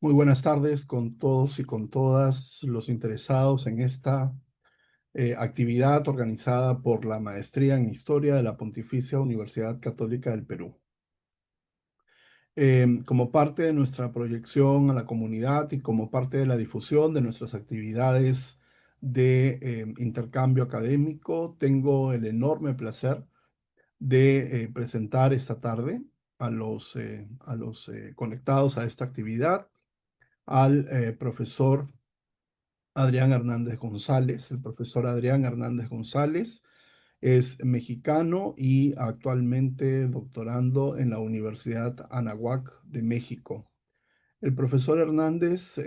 Muy buenas tardes con todos y con todas los interesados en esta actividad organizada por la Maestría en Historia de la Pontificia Universidad Católica del Perú. Como parte de nuestra proyección a la comunidad y como parte de la difusión de nuestras actividades de intercambio académico, tengo el enorme placer de presentar esta tarde a los conectados a esta actividad al profesor Adrián Hernández González. El profesor Adrián Hernández González es mexicano y actualmente doctorando en la Universidad Anáhuac de México. El profesor Hernández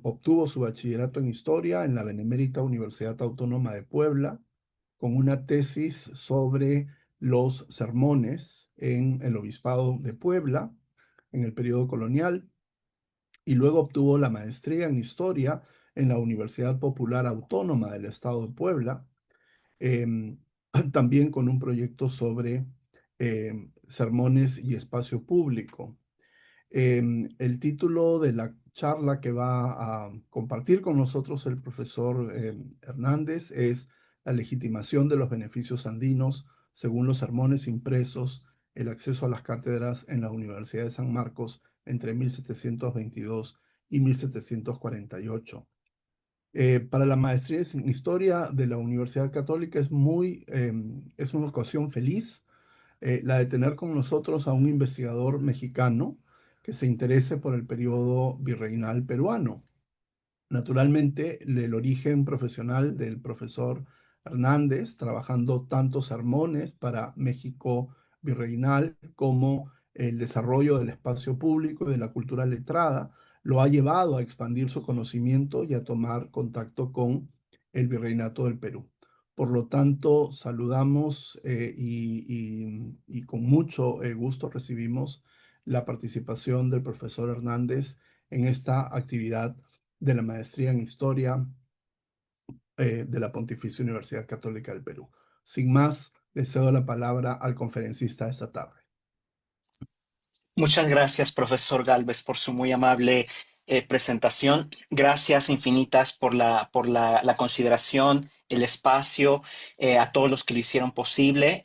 obtuvo su bachillerato en historia en la Benemérita Universidad Autónoma de Puebla con una tesis sobre los sermones en el Obispado de Puebla en el periodo colonial y luego obtuvo la maestría en historia en la Universidad Popular Autónoma del Estado de Puebla, em, también con un proyecto sobre sermones y espacio público. El título de la charla que va a compartir con nosotros el profesor Hernández es La legitimación de los beneficios andinos según los sermones impresos, el acceso a las cátedras en la Universidad de San Marcos entre 1722 y 1748. Para la maestría en historia de la Universidad Católica es una ocasión feliz la de tener con nosotros a un investigador mexicano que se interese por el periodo virreinal peruano. Naturalmente, el origen profesional del profesor Hernández, trabajando tantos sermones para México virreinal como el desarrollo del espacio público y de la cultura letrada, lo ha llevado a expandir su conocimiento y a tomar contacto con el virreinato del Perú. Por lo tanto, saludamos y con mucho gusto recibimos la participación del profesor Hernández en esta actividad de la maestría en historia de la Pontificia Universidad Católica del Perú. Sin más, le cedo la palabra al conferencista de esta tarde. Muchas gracias, profesor Galvez, por su muy amable presentación. Gracias infinitas por la consideración, el espacio, a todos los que lo hicieron posible.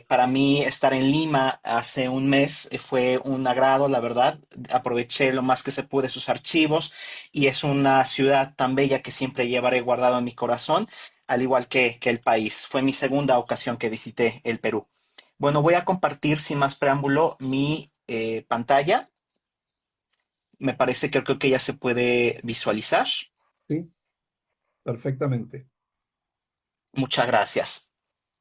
Para mí estar en Lima hace un mes fue un agrado, la verdad. Aproveché lo más que se pude sus archivos y es una ciudad tan bella que siempre llevaré guardado en mi corazón, al igual que el país. Fue mi segunda ocasión que visité el Perú. Bueno, voy a compartir sin más preámbulo mi pantalla. Me parece que creo que ya se puede visualizar. ¿Sí? Perfectamente. Muchas gracias.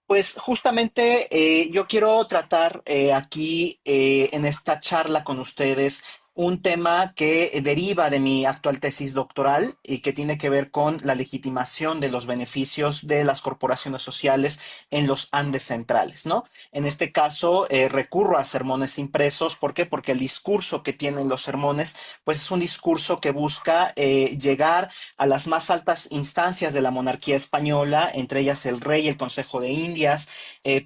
Pues justamente yo quiero tratar aquí en esta charla con ustedes un tema que deriva de mi actual tesis doctoral y que tiene que ver con la legitimación de los beneficios de las corporaciones sociales en los Andes centrales, ¿no? En este caso recurro a sermones impresos. ¿Por qué? Porque el discurso que tienen los sermones, pues es un discurso que busca llegar a las más altas instancias de la monarquía española, entre ellas el rey, el Consejo de Indias.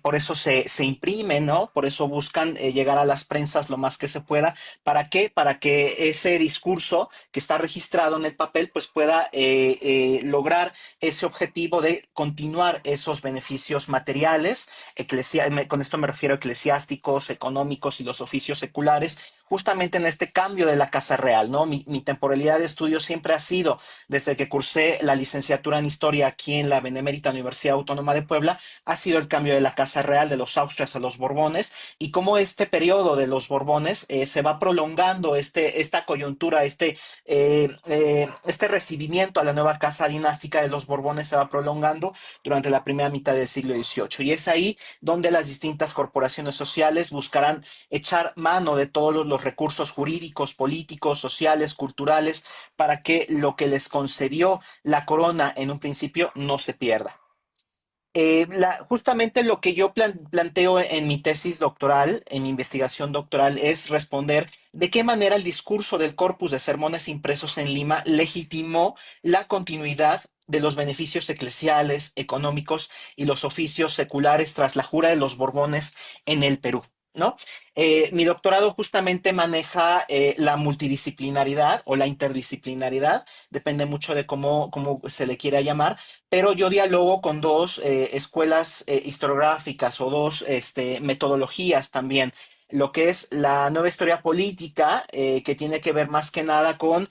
Por eso se imprimen, ¿no? Por eso buscan llegar a las prensas lo más que se pueda. ¿Para qué? Para que ese discurso que está registrado en el papel pues pueda lograr ese objetivo de continuar esos beneficios materiales, con esto me refiero a eclesiásticos, económicos y los oficios seculares, justamente en este cambio de la Casa Real, ¿no? Mi temporalidad de estudio siempre ha sido, desde que cursé la licenciatura en Historia aquí en la Benemérita Universidad Autónoma de Puebla, ha sido el cambio de la Casa Real, de los Austrias a los Borbones, y cómo este periodo de los Borbones se va prolongando, esta coyuntura, este recibimiento a la nueva Casa Dinástica de los Borbones se va prolongando durante la primera mitad del siglo XVIII. Y es ahí donde las distintas corporaciones sociales buscarán echar mano de todos los recursos jurídicos, políticos, sociales, culturales, para que lo que les concedió la corona en un principio no se pierda. Justamente lo que yo planteo en mi tesis doctoral, en mi investigación doctoral, es responder de qué manera el discurso del corpus de sermones impresos en Lima legitimó la continuidad de los beneficios eclesiales, económicos y los oficios seculares tras la jura de los Borbones en el Perú. ¿no? Mi doctorado justamente maneja la multidisciplinaridad o la interdisciplinaridad, depende mucho de cómo se le quiera llamar, pero yo dialogo con dos escuelas historiográficas o dos metodologías también. Lo que es la nueva historia política, que tiene que ver más que nada con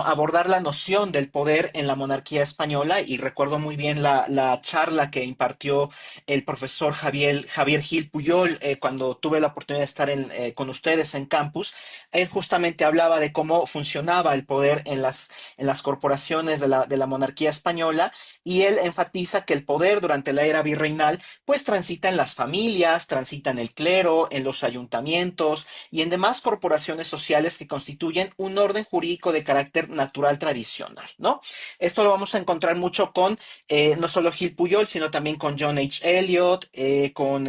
abordar la noción del poder en la monarquía española, y recuerdo muy bien la charla que impartió el profesor Javier Gil Puyol, cuando tuve la oportunidad de estar con ustedes en campus. Él justamente hablaba de cómo funcionaba el poder en las corporaciones de la monarquía española, y él enfatiza que el poder durante la era virreinal pues transita en las familias, transita en el clero, en los ayuntamientos y en demás corporaciones sociales que constituyen un orden jurídico de carácter natural tradicional, ¿no? Esto lo vamos a encontrar mucho con no solo Gil Puyol, sino también con John H. Eliot, con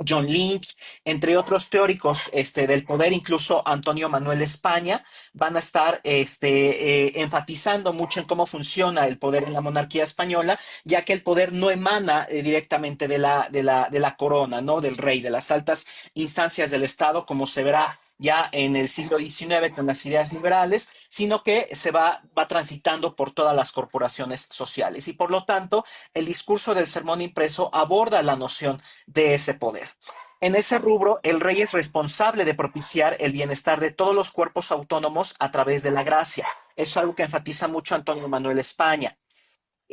John Lynch, entre otros teóricos del poder, incluso Antonio Manuel España, van a estar enfatizando mucho en cómo funciona el poder en la monarquía española, ya que el poder no emana directamente de la corona, ¿no? Del rey, de las altas instancias del Estado, como se verá ya en el siglo XIX con las ideas liberales, sino que se va transitando por todas las corporaciones sociales. Y por lo tanto, el discurso del sermón impreso aborda la noción de ese poder. En ese rubro, el rey es responsable de propiciar el bienestar de todos los cuerpos autónomos a través de la gracia. Eso es algo que enfatiza mucho Antonio Manuel España,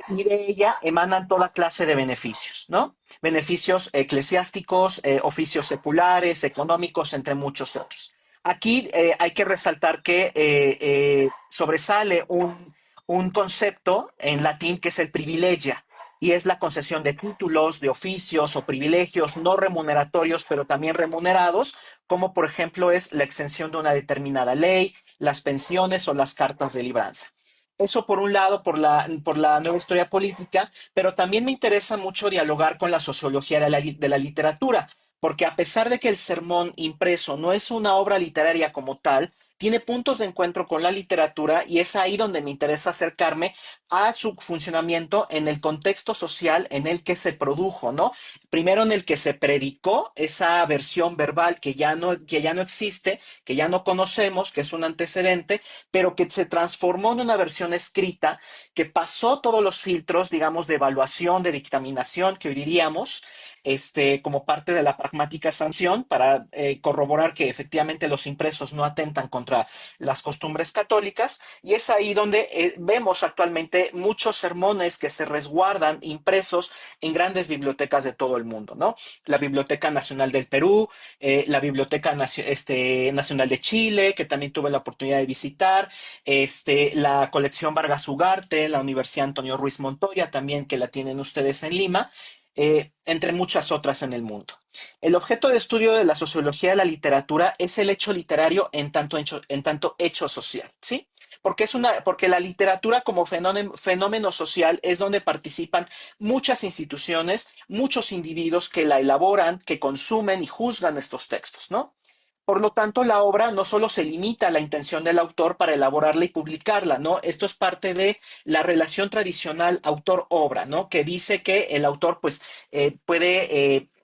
y de ella emanan toda clase de beneficios, ¿no? Beneficios eclesiásticos, oficios seculares, económicos, entre muchos otros. Aquí hay que resaltar que sobresale un concepto en latín que es el privilegia, y es la concesión de títulos, de oficios o privilegios no remuneratorios, pero también remunerados, como por ejemplo es la exención de una determinada ley, las pensiones o las cartas de libranza. Eso por un lado, por la nueva historia política, pero también me interesa mucho dialogar con la sociología de la literatura, porque a pesar de que el sermón impreso no es una obra literaria como tal, tiene puntos de encuentro con la literatura, y es ahí donde me interesa acercarme a su funcionamiento en el contexto social en el que se produjo, ¿no? Primero en el que se predicó esa versión verbal que ya no existe, que ya no conocemos, que es un antecedente, pero que se transformó en una versión escrita que pasó todos los filtros, digamos, de evaluación, de dictaminación, que hoy diríamos, como parte de la pragmática sanción, para corroborar que efectivamente los impresos no atentan contra las costumbres católicas. Y es ahí donde vemos actualmente muchos sermones que se resguardan impresos en grandes bibliotecas de todo el mundo, ¿no? La Biblioteca Nacional del Perú, la Biblioteca Nacional de Chile, que también tuve la oportunidad de visitar, la colección Vargas Ugarte, la Universidad Antonio Ruiz Montoya, también que la tienen ustedes en Lima, entre muchas otras en el mundo. El objeto de estudio de la sociología de la literatura es el hecho literario en tanto hecho social, ¿sí? Porque la literatura como fenómeno social es donde participan muchas instituciones, muchos individuos que la elaboran, que consumen y juzgan estos textos, ¿no? Por lo tanto, la obra no solo se limita a la intención del autor para elaborarla y publicarla, ¿no? Esto es parte de la relación tradicional autor-obra, ¿no? Que dice que el autor, pues,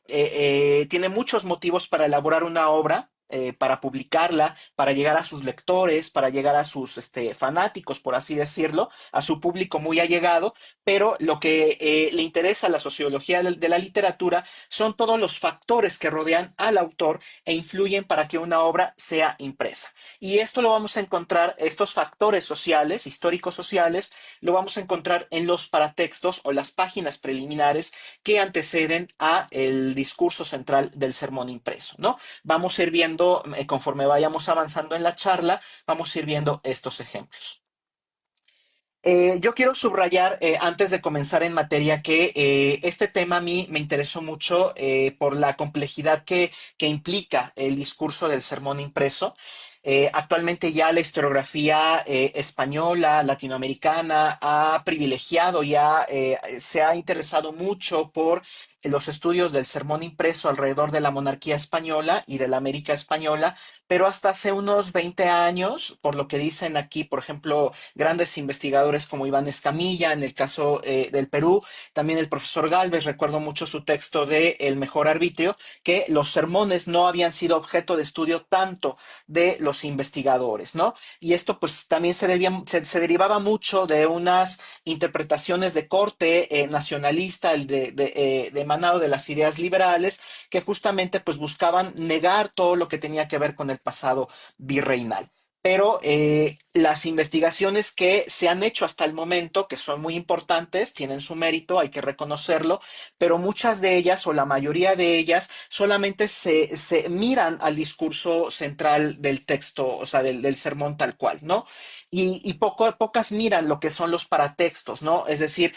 tiene muchos motivos para elaborar una obra, para publicarla, para llegar a sus lectores, para llegar a sus fanáticos, por así decirlo, a su público muy allegado, pero lo que le interesa a la sociología de la literatura son todos los factores que rodean al autor e influyen para que una obra sea impresa. Y esto lo vamos a encontrar, estos factores sociales, históricos sociales, lo vamos a encontrar en los paratextos o las páginas preliminares que anteceden a el discurso central del sermón impreso, ¿no? Vamos a ir viendo, conforme vayamos avanzando en la charla, vamos a ir viendo estos ejemplos. Yo quiero subrayar, antes de comenzar en materia, que este tema a mí me interesó mucho por la complejidad que implica el discurso del sermón impreso. Actualmente ya la historiografía española, latinoamericana, ha privilegiado, ya se ha interesado mucho por los estudios del sermón impreso alrededor de la monarquía española y de la América española, pero hasta hace unos 20 años, por lo que dicen aquí, por ejemplo, grandes investigadores como Iván Escamilla, en el caso del Perú, también el profesor Galvez, recuerdo mucho su texto de El mejor arbitrio, que los sermones no habían sido objeto de estudio tanto de los investigadores, ¿no? Y esto pues también se derivaba mucho de unas interpretaciones de corte nacionalista, de emanado de las ideas liberales, que justamente pues buscaban negar todo lo que tenía que ver con el pasado virreinal. Pero las investigaciones que se han hecho hasta el momento, que son muy importantes, tienen su mérito, hay que reconocerlo, pero muchas de ellas o la mayoría de ellas solamente se miran al discurso central del texto, o sea, del sermón tal cual, ¿no? Y pocas miran lo que son los paratextos, ¿no? Es decir,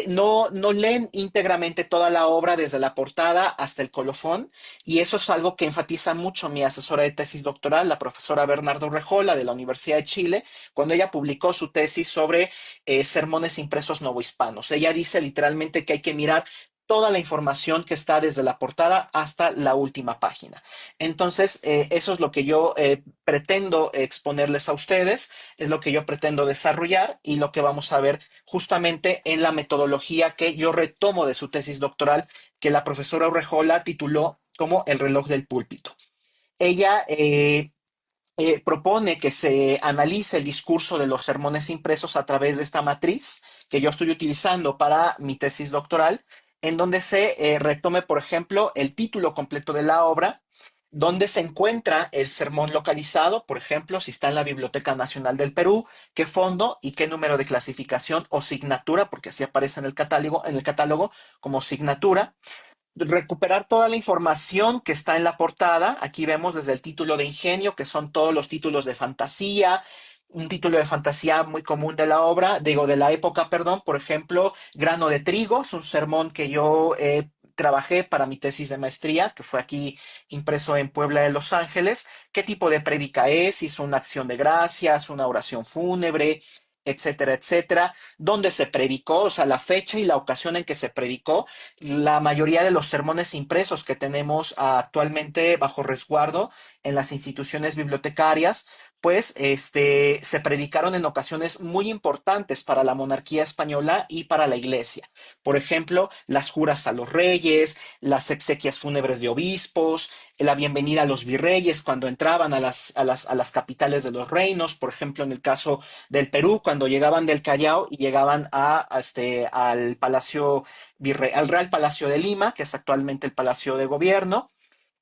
no leen íntegramente toda la obra desde la portada hasta el colofón, y eso es algo que enfatiza mucho mi asesora de tesis doctoral, la profesora Bernardo Rejola de la Universidad de Chile, cuando ella publicó su tesis sobre sermones impresos novohispanos. Ella dice literalmente que hay que mirar toda la información que está desde la portada hasta la última página. Entonces, eso es lo que yo pretendo exponerles a ustedes, es lo que yo pretendo desarrollar y lo que vamos a ver justamente en la metodología que yo retomo de su tesis doctoral, que la profesora Urrejola tituló como El reloj del púlpito. Ella propone que se analice el discurso de los sermones impresos a través de esta matriz que yo estoy utilizando para mi tesis doctoral, en donde se retome, por ejemplo, el título completo de la obra, donde se encuentra el sermón localizado, por ejemplo, si está en la Biblioteca Nacional del Perú, qué fondo y qué número de clasificación o signatura, porque así aparece en el catálogo como signatura, recuperar toda la información que está en la portada. Aquí vemos desde el título de Ingenio, que son todos los títulos de fantasía, un título de fantasía muy común de la obra, digo, de la época, perdón, por ejemplo, Grano de Trigo, es un sermón que yo trabajé para mi tesis de maestría, que fue aquí impreso en Puebla de Los Ángeles. ¿Qué tipo de prédica es? ¿Es una acción de gracias, una oración fúnebre, etcétera, etcétera? ¿Dónde se predicó? O sea, la fecha y la ocasión en que se predicó. La mayoría de los sermones impresos que tenemos actualmente bajo resguardo en las instituciones bibliotecarias, pues se predicaron en ocasiones muy importantes para la monarquía española y para la iglesia. Por ejemplo, las juras a los reyes, las exequias fúnebres de obispos, la bienvenida a los virreyes cuando entraban a las capitales de los reinos, por ejemplo, en el caso del Perú, cuando llegaban del Callao y llegaban al Palacio al Real Palacio de Lima, que es actualmente el Palacio de Gobierno.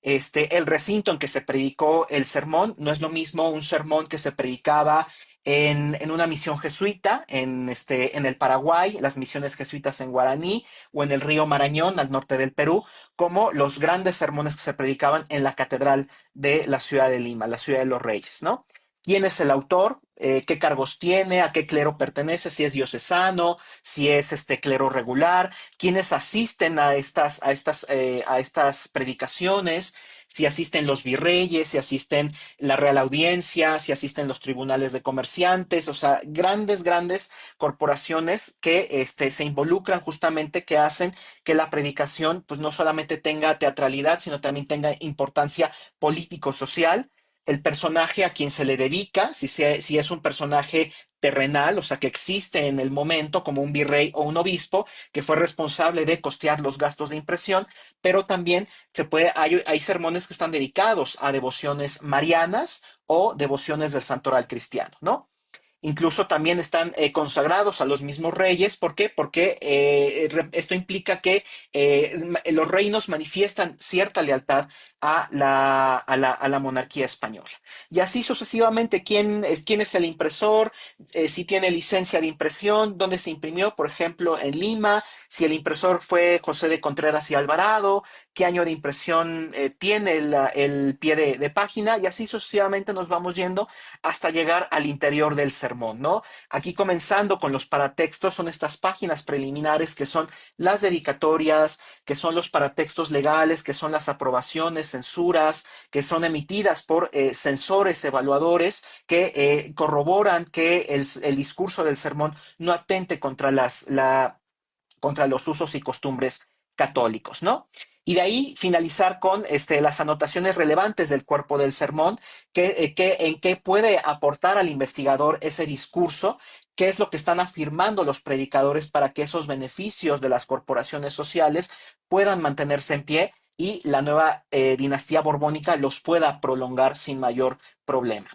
El recinto en que se predicó el sermón no es lo mismo un sermón que se predicaba en una misión jesuita en el Paraguay, las misiones jesuitas en Guaraní, o en el río Marañón, al norte del Perú, como los grandes sermones que se predicaban en la catedral de la ciudad de Lima, la ciudad de los Reyes, ¿no? ¿Quién es el autor? ¿Qué cargos tiene? ¿A qué clero pertenece? Si es diocesano, si es clero regular, quiénes asisten a estas predicaciones, si asisten los virreyes, si asisten la Real Audiencia, si asisten los tribunales de comerciantes, o sea, grandes, grandes corporaciones que se involucran justamente, que hacen que la predicación pues no solamente tenga teatralidad, sino también tenga importancia político-social. El personaje a quien se le dedica, si es un personaje terrenal, o sea, que existe en el momento como un virrey o un obispo, que fue responsable de costear los gastos de impresión, pero también hay sermones que están dedicados a devociones marianas o devociones del santoral cristiano, ¿no? Incluso también están consagrados a los mismos reyes. ¿Por qué? Porque esto implica que los reinos manifiestan cierta lealtad a la monarquía española. Y así sucesivamente, ¿quién es el impresor? Si tiene licencia de impresión, dónde se imprimió, por ejemplo, en Lima, si el impresor fue José de Contreras y Alvarado, qué año de impresión tiene el pie de página, y así sucesivamente nos vamos yendo hasta llegar al interior del sermón, ¿no? Aquí comenzando con los paratextos, son estas páginas preliminares que son las dedicatorias, que son los paratextos legales, que son las aprobaciones, censuras, que son emitidas por censores, evaluadores, que corroboran que el discurso del sermón no atente contra los usos y costumbres católicos, ¿no? Y de ahí finalizar con las anotaciones relevantes del cuerpo del sermón, en qué puede aportar al investigador ese discurso, qué es lo que están afirmando los predicadores para que esos beneficios de las corporaciones sociales puedan mantenerse en pie y la nueva dinastía borbónica los pueda prolongar sin mayor problema.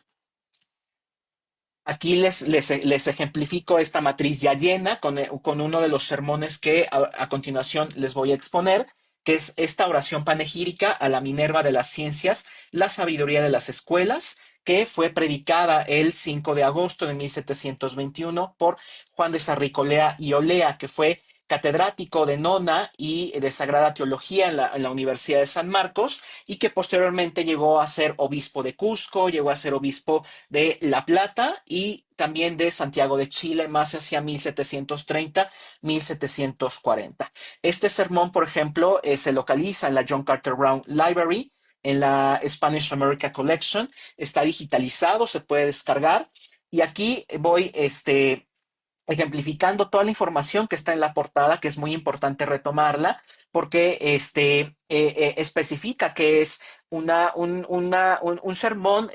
Aquí les ejemplifico esta matriz ya llena con uno de los sermones que a continuación les voy a exponer, que es esta oración panegírica a la Minerva de las ciencias, la sabiduría de las escuelas, que fue predicada el 5 de agosto de 1721 por Juan de Sarricolea y Olea, que fue catedrático de Nona y de Sagrada Teología en la Universidad de San Marcos, y que posteriormente llegó a ser obispo de Cusco, llegó a ser obispo de La Plata y también de Santiago de Chile, más hacia 1730-1740. Este sermón, por ejemplo, se localiza en la John Carter Brown Library, en la Spanish America Collection, está digitalizado, se puede descargar. Y aquí voy ejemplificando toda la información que está en la portada, que es muy importante retomarla, porque especifica que es un sermón,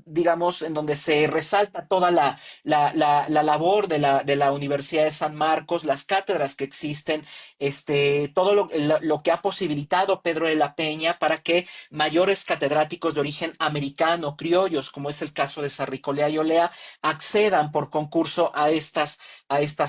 digamos, en donde se resalta toda la labor de la Universidad de San Marcos, las cátedras que existen, todo lo que ha posibilitado Pedro de la Peña para que mayores catedráticos de origen americano, criollos, como es el caso de Sarricolea y Olea, accedan por concurso a estas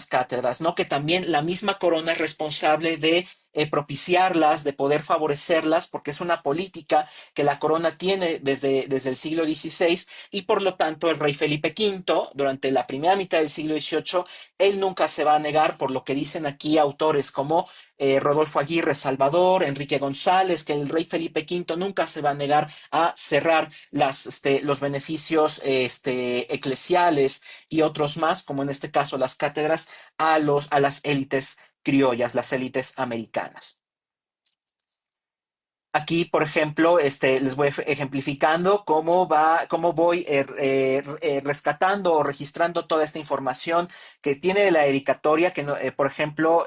cátedras, ¿no? Que también la misma corona es responsable de propiciarlas, de poder favorecerlas, porque es una política que la corona tiene desde el siglo XVI y por lo tanto el rey Felipe V, durante la primera mitad del siglo XVIII, él nunca se va a negar, por lo que dicen aquí autores como Rodolfo Aguirre Salvador, Enrique González, que el rey Felipe V nunca se va a negar a cerrar los beneficios eclesiales y otros más, como en este caso las cátedras, a las élites criollas, las élites americanas. Aquí, por ejemplo, les voy ejemplificando cómo voy rescatando o registrando toda esta información que tiene la dedicatoria, que, no, por ejemplo,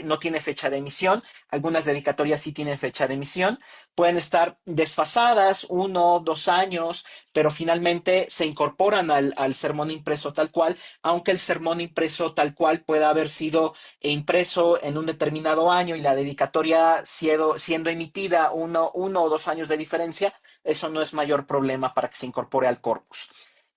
no tiene fecha de emisión. Algunas dedicatorias sí tienen fecha de emisión. Pueden estar desfasadas 1 o 2 años, pero finalmente se incorporan al sermón impreso tal cual, aunque el sermón impreso tal cual pueda haber sido impreso en un determinado año y la dedicatoria siendo emitida 1 o 2 años de diferencia, eso no es mayor problema para que se incorpore al corpus.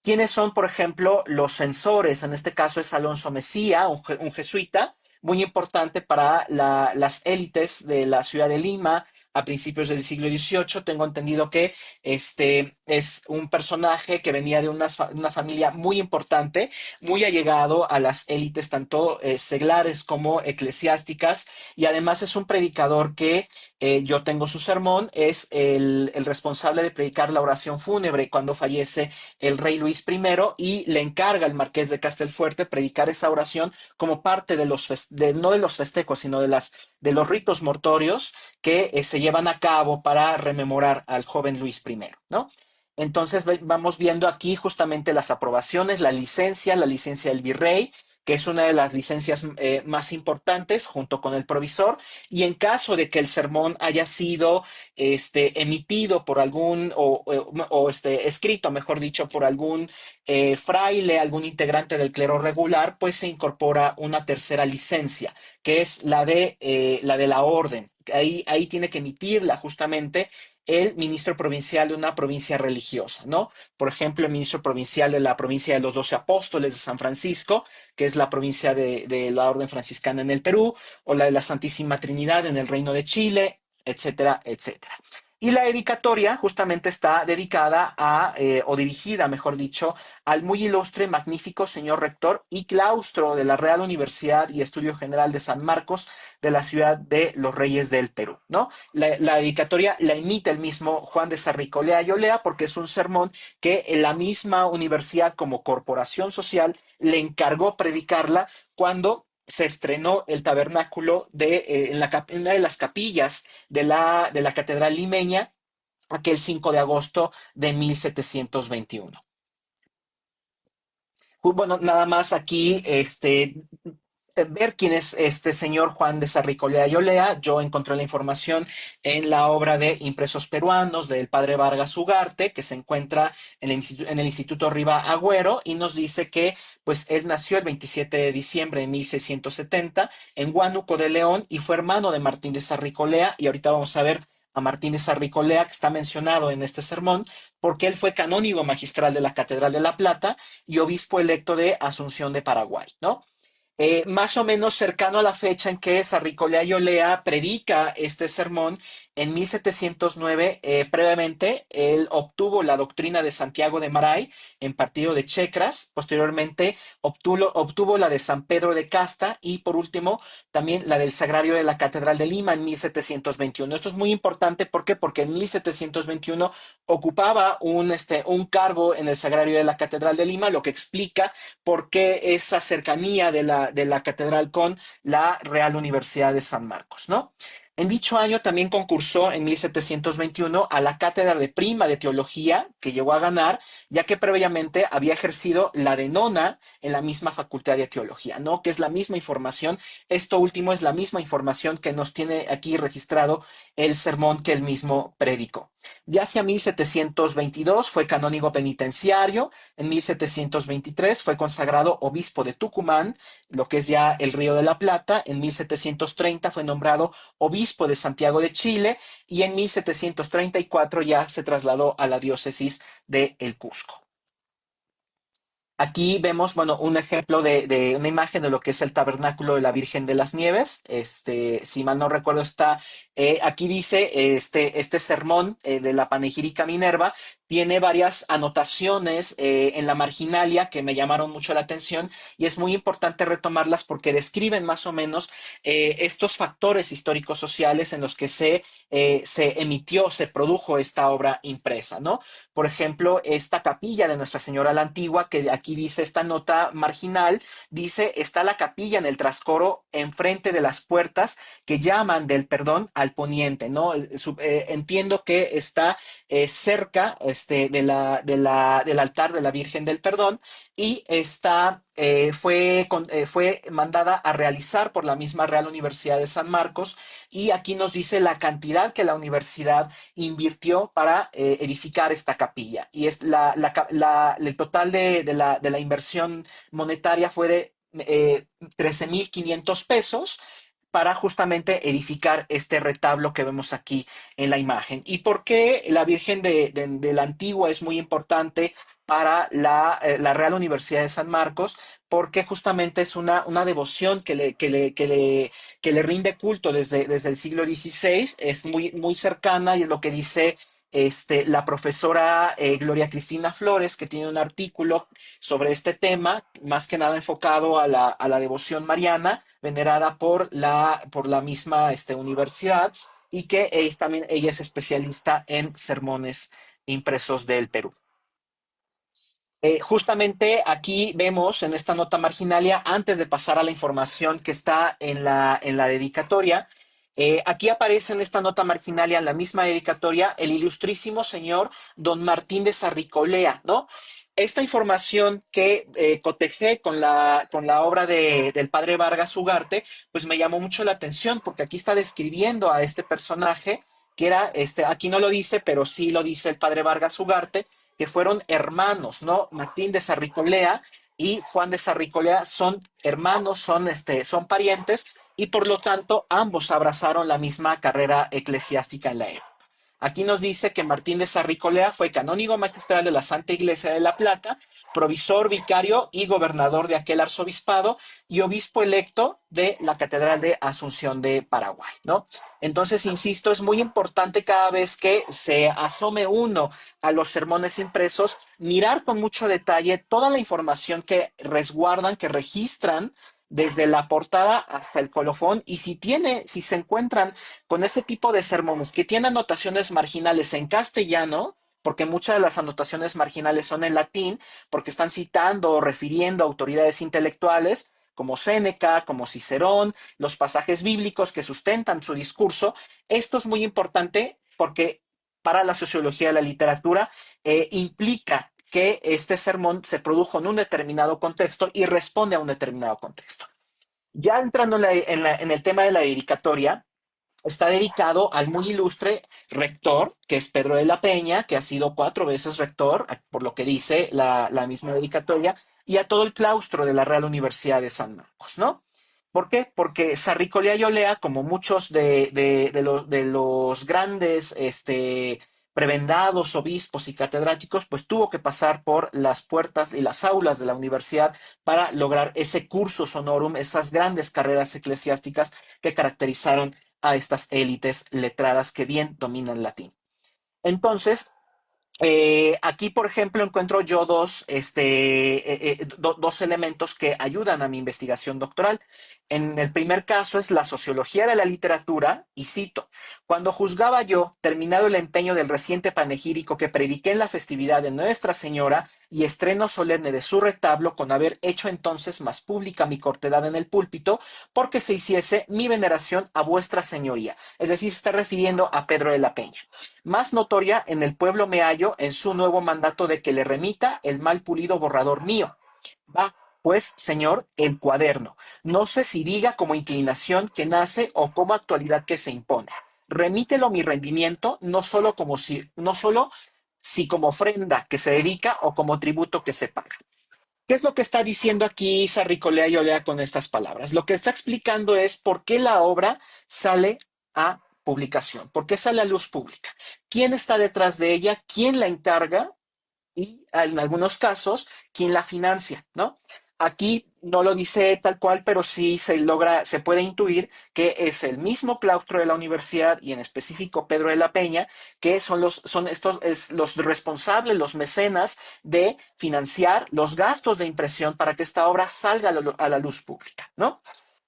¿Quiénes son, por ejemplo, los censores? En este caso es Alonso Mesía, un jesuita, muy importante para las élites de la ciudad de Lima a principios del siglo XVIII. Tengo entendido que este es un personaje que venía de una familia muy importante, muy allegado a las élites, tanto seglares como eclesiásticas, y además es un predicador que yo tengo su sermón, es el responsable de predicar la oración fúnebre cuando fallece el rey Luis I y le encarga al marqués de Castelfuerte predicar esa oración como parte de no de los festejos, sino de los ritos mortorios que se llevan a cabo para rememorar al joven Luis I, ¿no? Entonces vamos viendo aquí justamente las aprobaciones, la licencia del virrey, que es una de las licencias más importantes junto con el provisor, y en caso de que el sermón haya sido emitido por algún, escrito, mejor dicho, por algún fraile, algún integrante del clero regular, pues se incorpora una tercera licencia, que es la de la orden. Ahí tiene que emitirla justamente el ministro provincial de una provincia religiosa, ¿no? Por ejemplo, el ministro provincial de la provincia de los 12 Apóstoles de San Francisco, que es la provincia de la Orden Franciscana en el Perú, o la de la Santísima Trinidad en el Reino de Chile, etcétera, etcétera. Y la dedicatoria justamente está dedicada o dirigida, mejor dicho, al muy ilustre, magnífico señor rector y claustro de la Real Universidad y Estudio General de San Marcos de la ciudad de los Reyes del Perú, ¿no? La dedicatoria la emite el mismo Juan de Sarricolea y Olea porque es un sermón que en la misma universidad como corporación social le encargó predicarla cuando se estrenó el tabernáculo en una de las capillas de la Catedral Limeña aquel 5 de agosto de 1721. Bueno, nada más aquí, ver quién es este señor Juan de Sarricolea y Olea. Yo encontré la información en la obra de Impresos Peruanos del padre Vargas Ugarte, que se encuentra en el Instituto Riva Agüero, y nos dice que pues él nació el 27 de diciembre de 1670 en Huánuco de León y fue hermano de Martín de Sarricolea. Y ahorita vamos a ver a Martín de Sarricolea, que está mencionado en este sermón, porque él fue canónigo magistral de la Catedral de La Plata y obispo electo de Asunción de Paraguay, ¿no? Más o menos cercano a la fecha en que Sarricolea y Olea predica este sermón, en 1709, previamente, él obtuvo la doctrina de Santiago de Maray en partido de Checras, posteriormente obtuvo la de San Pedro de Casta y por último también la del Sagrario de la Catedral de Lima en 1721. Esto es muy importante, ¿por qué? Porque en 1721 ocupaba un cargo en el Sagrario de la Catedral de Lima, lo que explica por qué esa cercanía de la catedral con la Real Universidad de San Marcos, ¿no? En dicho año también concursó en 1721 a la cátedra de prima de teología que llegó a ganar, ya que previamente había ejercido la de nona en la misma facultad de teología, ¿no? Que es la misma información. Esto último es la misma información que nos tiene aquí registrado el sermón que él mismo predicó. Ya hacia 1722 fue canónigo penitenciario, en 1723 fue consagrado obispo de Tucumán, lo que es ya el Río de la Plata. En 1730 fue nombrado obispo de Santiago de Chile y en 1734 ya se trasladó a la diócesis de El Cusco. Aquí vemos, bueno, un ejemplo de una imagen de lo que es el tabernáculo de la Virgen de las Nieves. Si mal no recuerdo, está aquí dice este sermón de la panegírica Minerva. Tiene varias anotaciones en la marginalia que me llamaron mucho la atención y es muy importante retomarlas porque describen más o menos estos factores históricos sociales en los que se emitió, se produjo esta obra impresa, ¿no? Por ejemplo, esta capilla de Nuestra Señora la Antigua, que aquí dice esta nota marginal, dice, está la capilla en el trascoro enfrente de las puertas que llaman del perdón al poniente, ¿no? Entiendo que está cerca del altar de la Virgen del Perdón y fue mandada a realizar por la misma Real Universidad de San Marcos y aquí nos dice la cantidad que la universidad invirtió para edificar esta capilla. Y es el total de la inversión monetaria fue de 13,500 pesos para justamente edificar este retablo que vemos aquí en la imagen. ¿Y por qué la Virgen de la Antigua es muy importante para la Real Universidad de San Marcos? Porque justamente es una devoción que le rinde culto desde el siglo XVI, es muy cercana y es lo que dice la profesora Gloria Cristina Flores, que tiene un artículo sobre este tema, más que nada enfocado a la devoción mariana, venerada por la misma universidad, y que también ella es especialista en sermones impresos del Perú. Justamente aquí vemos en esta nota marginalia, antes de pasar a la información que está en la dedicatoria, aquí aparece en esta nota marginalia, en la misma dedicatoria, el ilustrísimo señor don Martín de Sarricolea, ¿no? Esta información que cotejé con la obra del padre Vargas Ugarte, pues me llamó mucho la atención porque aquí está describiendo a este personaje que era, aquí no lo dice, pero sí lo dice el padre Vargas Ugarte, que fueron hermanos, ¿no? Martín de Sarricolea y Juan de Sarricolea son hermanos, son parientes y por lo tanto ambos abrazaron la misma carrera eclesiástica en la época. Aquí nos dice que Martín de Sarricolea fue canónigo magistral de la Santa Iglesia de La Plata, provisor, vicario y gobernador de aquel arzobispado y obispo electo de la Catedral de Asunción de Paraguay, ¿no? Entonces, insisto, es muy importante cada vez que se asome uno a los sermones impresos, mirar con mucho detalle toda la información que resguardan, que registran desde la portada hasta el colofón y si se encuentran con ese tipo de sermones que tienen anotaciones marginales en castellano, porque muchas de las anotaciones marginales son en latín, porque están citando o refiriendo a autoridades intelectuales como Séneca, como Cicerón, los pasajes bíblicos que sustentan su discurso. Esto es muy importante porque para la sociología de la literatura implica que este sermón se produjo en un determinado contexto y responde a un determinado contexto. Ya entrando en el tema de la dedicatoria, está dedicado al muy ilustre rector, que es Pedro de la Peña, que ha sido 4 veces rector, por lo que dice la misma dedicatoria, y a todo el claustro de la Real Universidad de San Marcos, ¿no? ¿Por qué? Porque Sarricolea y Olea, como muchos de los grandes prebendados, obispos y catedráticos, pues tuvo que pasar por las puertas y las aulas de la universidad para lograr ese cursus honorum, esas grandes carreras eclesiásticas que caracterizaron a estas élites letradas que bien dominan latín. Entonces, aquí, por ejemplo, encuentro yo dos elementos que ayudan a mi investigación doctoral. En el primer caso es la sociología de la literatura, y cito, cuando juzgaba yo, terminado el empeño del reciente panegírico que prediqué en la festividad de Nuestra Señora y estreno solemne de su retablo, con haber hecho entonces más pública mi cortedad en el púlpito, porque se hiciese mi veneración a vuestra señoría. Es decir, se está refiriendo a Pedro de la Peña. Más notoria en el pueblo me hallo en su nuevo mandato de que le remita el mal pulido borrador mío. Va, pues, señor, el cuaderno. No sé si diga como inclinación que nace o como actualidad que se impone. Remítelo mi rendimiento, no solo si como ofrenda que se dedica o como tributo que se paga. ¿Qué es lo que está diciendo aquí Sarricolea y Olea con estas palabras? Lo que está explicando es por qué la obra sale a publicación, por qué sale a luz pública, quién está detrás de ella, quién la encarga y en algunos casos, quién la financia, ¿no? Aquí no lo dice tal cual, pero sí se puede intuir que es el mismo claustro de la universidad y en específico Pedro de la Peña, que los responsables, los mecenas de financiar los gastos de impresión para que esta obra salga a la luz pública, ¿no?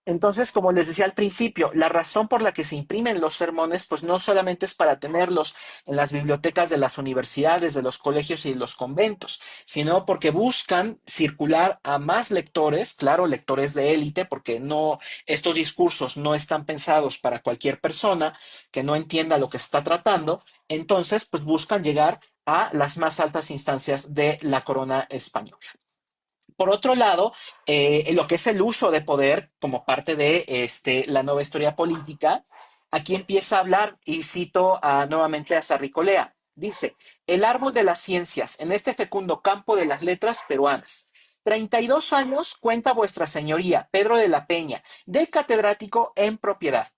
Entonces, como les decía al principio, la razón por la que se imprimen los sermones, pues no solamente es para tenerlos en las bibliotecas de las universidades, de los colegios y de los conventos, sino porque buscan circular a más lectores, claro, lectores de élite, porque no, estos discursos no están pensados para cualquier persona que no entienda lo que está tratando. Entonces, pues buscan llegar a las más altas instancias de la corona española. Por otro lado, lo que es el uso de poder como parte de la nueva historia política, aquí empieza a hablar, y cito nuevamente a Sarricolea. Dice, el árbol de las ciencias en este fecundo campo de las letras peruanas. 32 años cuenta vuestra señoría, Pedro de la Peña, de catedrático en propiedad.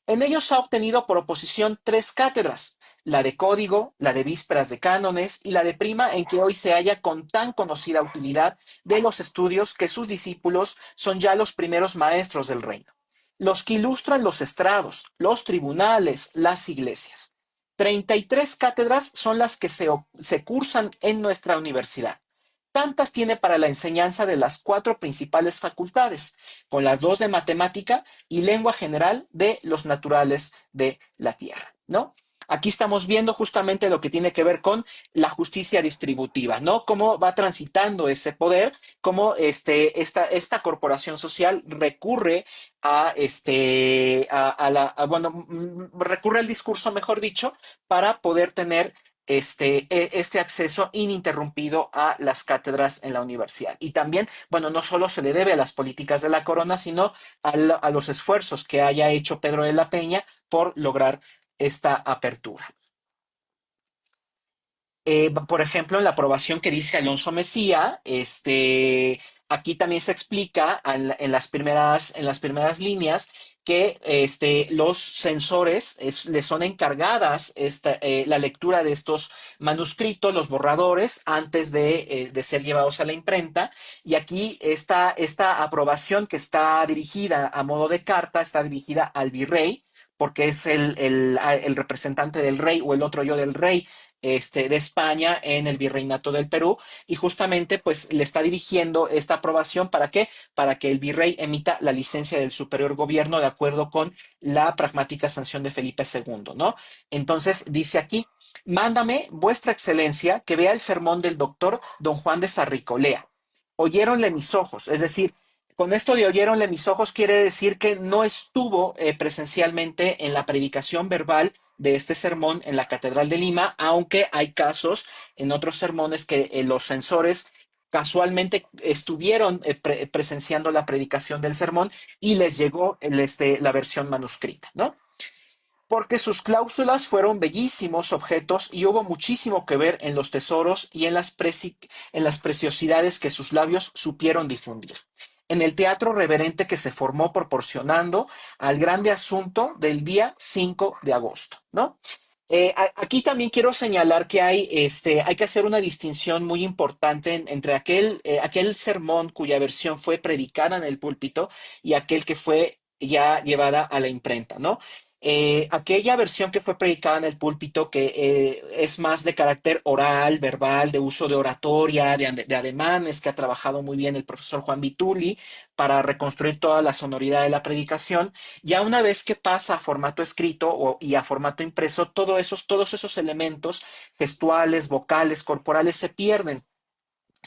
En ellos ha obtenido por oposición 3 cátedras, la de código, la de vísperas de cánones y la de prima en que hoy se halla con tan conocida utilidad de los estudios que sus discípulos son ya los primeros maestros del reino, los que ilustran los estrados, los tribunales, las iglesias. 33 cátedras son las que se cursan en nuestra universidad. Tantas tiene para la enseñanza de las 4 principales facultades, con las 2 de matemática y lengua general de los naturales de la tierra, ¿no? Aquí estamos viendo justamente lo que tiene que ver con la justicia distributiva, ¿no? Cómo va transitando ese poder, cómo esta corporación social recurre recurre al discurso, mejor dicho, para poder tener este acceso ininterrumpido a las cátedras en la universidad. Y también, bueno, no solo se le debe a las políticas de la corona, sino a los esfuerzos que haya hecho Pedro de la Peña por lograr esta apertura. Por ejemplo, en la aprobación que dice Alonso Mesía, aquí también se explica en las primeras líneas que los censores les son encargadas la lectura de estos manuscritos, los borradores, antes de ser llevados a la imprenta. Y aquí esta aprobación que está dirigida a modo de carta, está dirigida al virrey, porque es el representante del rey o el otro yo del rey de España en el Virreinato del Perú, y justamente pues le está dirigiendo esta aprobación. ¿Para qué? Para que el virrey emita la licencia del superior gobierno de acuerdo con la pragmática sanción de Felipe II, ¿no? Entonces dice aquí, mándame vuestra excelencia que vea el sermón del doctor don Juan de Sarricolea. Oyéronle mis ojos, es decir, con esto de oyéronle mis ojos quiere decir que no estuvo presencialmente en la predicación verbal de este sermón en la Catedral de Lima, aunque hay casos en otros sermones que los censores casualmente estuvieron presenciando la predicación del sermón y les llegó la versión manuscrita, ¿no? Porque sus cláusulas fueron bellísimos objetos y hubo muchísimo que ver en los tesoros y en las preciosidades que sus labios supieron difundir. En el teatro reverente que se formó proporcionando al grande asunto del día 5 de agosto, ¿no? Aquí también quiero señalar que hay que hacer una distinción muy importante entre aquel sermón cuya versión fue predicada en el púlpito y aquel que fue ya llevada a la imprenta, ¿no? Aquella versión que fue predicada en el púlpito, que es más de carácter oral, verbal, de uso de oratoria, de ademanes, que ha trabajado muy bien el profesor Juan Vituli para reconstruir toda la sonoridad de la predicación. Ya una vez que pasa a formato escrito y a formato impreso, todos esos elementos gestuales, vocales, corporales se pierden.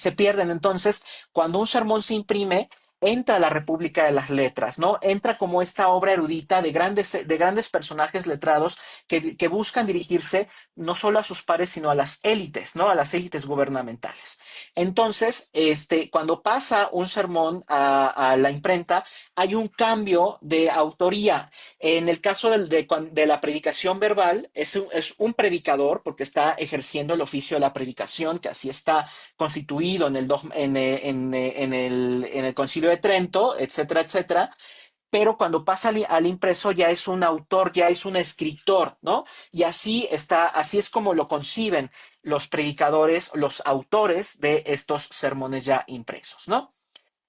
Entonces, cuando un sermón se imprime, entra a la República de las Letras, ¿no? Entra como esta obra erudita de grandes personajes letrados que buscan dirigirse no solo a sus pares, sino a las élites, ¿no? A las élites gubernamentales. Entonces, cuando pasa un sermón a la imprenta, hay un cambio de autoría. En el caso de la predicación verbal, es un predicador, porque está ejerciendo el oficio de la predicación, que así está constituido en el Concilio de Trento, etcétera, etcétera, pero cuando pasa al impreso ya es un autor, ya es un escritor, ¿no? Y así es como lo conciben los predicadores, los autores de estos sermones ya impresos, ¿no?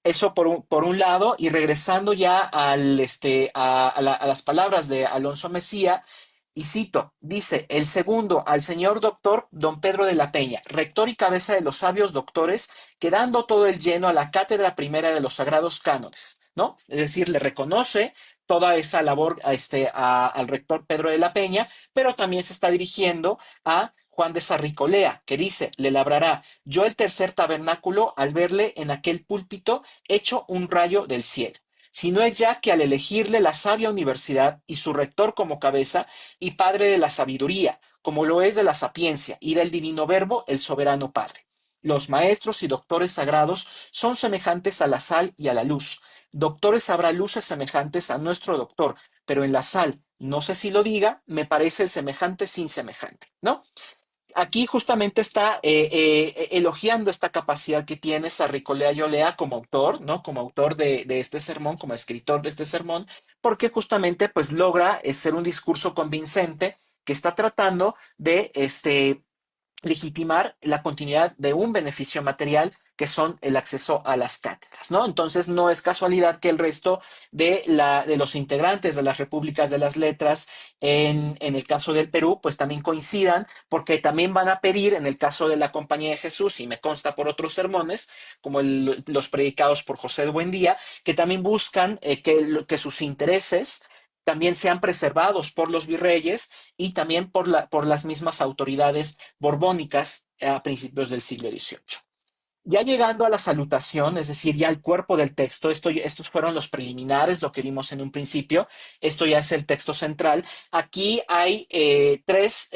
Eso por un lado, y regresando ya a las palabras de Alonso Mesía, y cito, dice, el segundo, al señor doctor don Pedro de la Peña, rector y cabeza de los sabios doctores, que dando todo el lleno a la cátedra primera de los sagrados cánones, ¿no? Es decir, le reconoce toda esa labor al rector Pedro de la Peña, pero también se está dirigiendo a Juan de Sarricolea, que dice, le labrará yo el tercer tabernáculo al verle en aquel púlpito hecho un rayo del cielo. Si no es ya que al elegirle la sabia universidad y su rector como cabeza y padre de la sabiduría, como lo es de la sapiencia y del divino verbo, el soberano Padre. Los maestros y doctores sagrados son semejantes a la sal y a la luz. Doctores habrá luces semejantes a nuestro doctor, pero en la sal, no sé si lo diga, me parece el semejante sin semejante, ¿no? Aquí justamente está elogiando esta capacidad que tiene Sarricolea y Olea como autor, ¿no? Como autor de este sermón, como escritor de este sermón, porque justamente pues logra ser un discurso convincente que está tratando de legitimar la continuidad de un beneficio material que son el acceso a las cátedras, ¿no? Entonces no es casualidad que el resto de los integrantes de las repúblicas de las letras en el caso del Perú, pues también coincidan, porque también van a pedir, en el caso de la Compañía de Jesús, y me consta por otros sermones, como los predicados por José de Buendía, que también buscan que sus intereses también sean preservados por los virreyes y también por las mismas autoridades borbónicas a principios del siglo XVIII. Ya llegando a la salutación, es decir, ya al cuerpo del texto, estos fueron los preliminares, lo que vimos en un principio, esto ya es el texto central. Aquí hay tres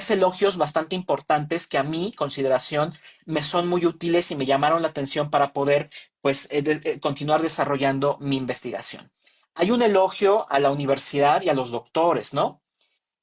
elogios bastante importantes que a mi consideración me son muy útiles y me llamaron la atención para poder pues, continuar desarrollando mi investigación. Hay un elogio a la universidad y a los doctores, ¿no?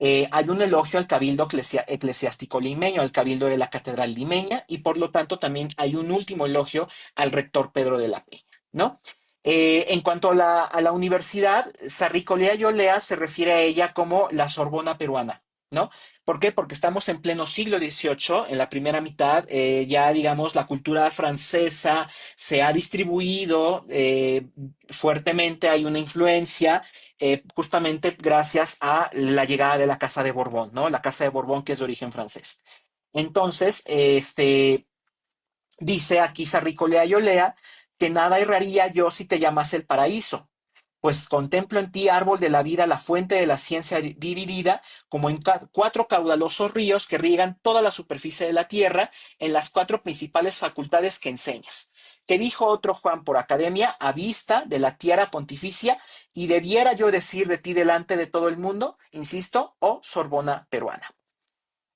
Hay un elogio al cabildo eclesiástico limeño, al cabildo de la catedral limeña, y por lo tanto también hay un último elogio al rector Pedro de la Peña, ¿no? En cuanto a la universidad, Sarricolea y Olea se refiere a ella como la Sorbona peruana, ¿no? ¿Por qué? Porque estamos en pleno siglo XVIII, en la primera mitad, ya digamos la cultura francesa se ha distribuido fuertemente, hay una influencia, justamente gracias a la llegada de la Casa de Borbón, ¿no? La Casa de Borbón que es de origen francés. Entonces, dice aquí Sarricolea y Olea que nada erraría yo si te llamase el paraíso, pues contemplo en ti, árbol de la vida, la fuente de la ciencia dividida, como en cuatro caudalosos ríos que riegan toda la superficie de la tierra en las cuatro principales facultades que enseñas. Que dijo otro Juan por academia, a vista de la tierra pontificia, y debiera yo decir de ti delante de todo el mundo, insisto, oh Sorbona peruana.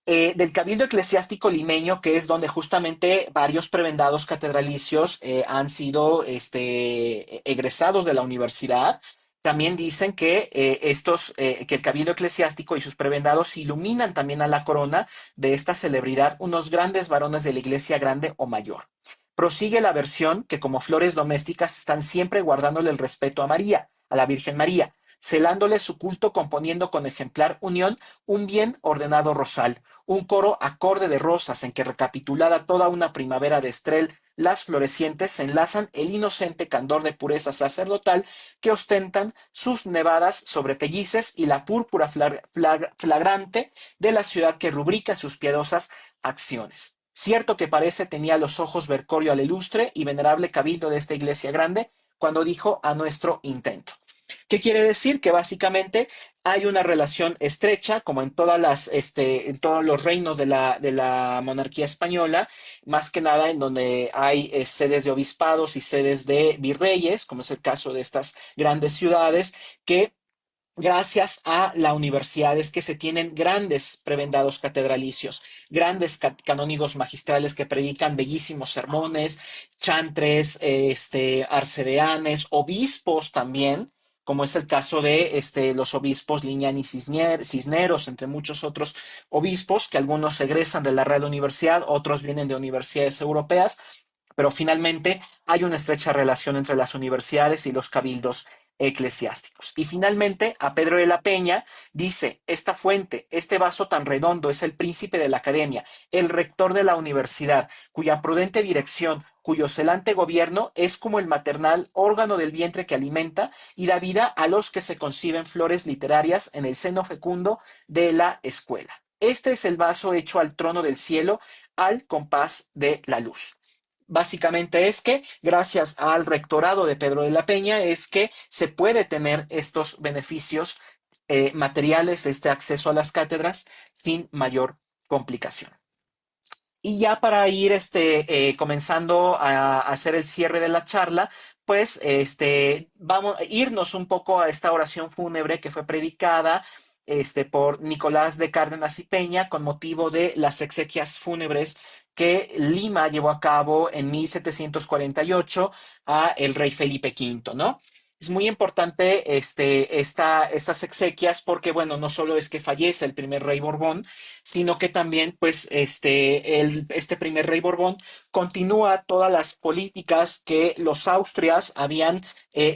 del Cabildo Eclesiástico Limeño, que es donde justamente varios prebendados catedralicios han sido egresados de la universidad. También dicen que que el Cabildo Eclesiástico y sus prebendados iluminan también a la corona de esta celebridad, unos grandes varones de la iglesia grande o mayor. Prosigue la versión que como flores domésticas están siempre guardándole el respeto a María, a la Virgen María, celándole su culto, componiendo con ejemplar unión un bien ordenado rosal, un coro acorde de rosas en que recapitulada toda una primavera de estrel, las florecientes se enlazan el inocente candor de pureza sacerdotal que ostentan sus nevadas sobre pellices y la púrpura flagrante de la ciudad que rubrica sus piadosas acciones. Cierto que parece tenía los ojos Bercorio al ilustre y venerable cabildo de esta iglesia grande cuando dijo a nuestro intento. ¿Qué quiere decir? Que básicamente hay una relación estrecha, como en en todos los reinos de la monarquía española, más que nada en donde hay sedes de obispados y sedes de virreyes, como es el caso de estas grandes ciudades, que gracias a la universidad es que se tienen grandes prebendados catedralicios, grandes canónigos magistrales que predican bellísimos sermones, chantres, arcedeanes, obispos también, como es el caso de los obispos Liñán y Cisneros, entre muchos otros obispos, que algunos egresan de la Real Universidad, otros vienen de universidades europeas, pero finalmente hay una estrecha relación entre las universidades y los cabildos eclesiásticos. Y finalmente, a Pedro de la Peña dice, esta fuente, este vaso tan redondo es el príncipe de la academia, el rector de la universidad, cuya prudente dirección, cuyo celante gobierno es como el maternal órgano del vientre que alimenta y da vida a los que se conciben flores literarias en el seno fecundo de la escuela. Este es el vaso hecho al trono del cielo, al compás de la luz. Básicamente es que gracias al rectorado de Pedro de la Peña es que se puede tener estos beneficios materiales, este acceso a las cátedras sin mayor complicación. Y ya para ir comenzando a hacer el cierre de la charla, pues vamos a irnos un poco a esta oración fúnebre que fue predicada por Nicolás de Cárdenas y Peña con motivo de las exequias fúnebres que Lima llevó a cabo en 1748 a el rey Felipe V, ¿no? Es muy importante estas exequias porque, bueno, no solo es que fallece el primer rey Borbón, sino que también, pues, este primer rey Borbón continúa todas las políticas que los Austrias habían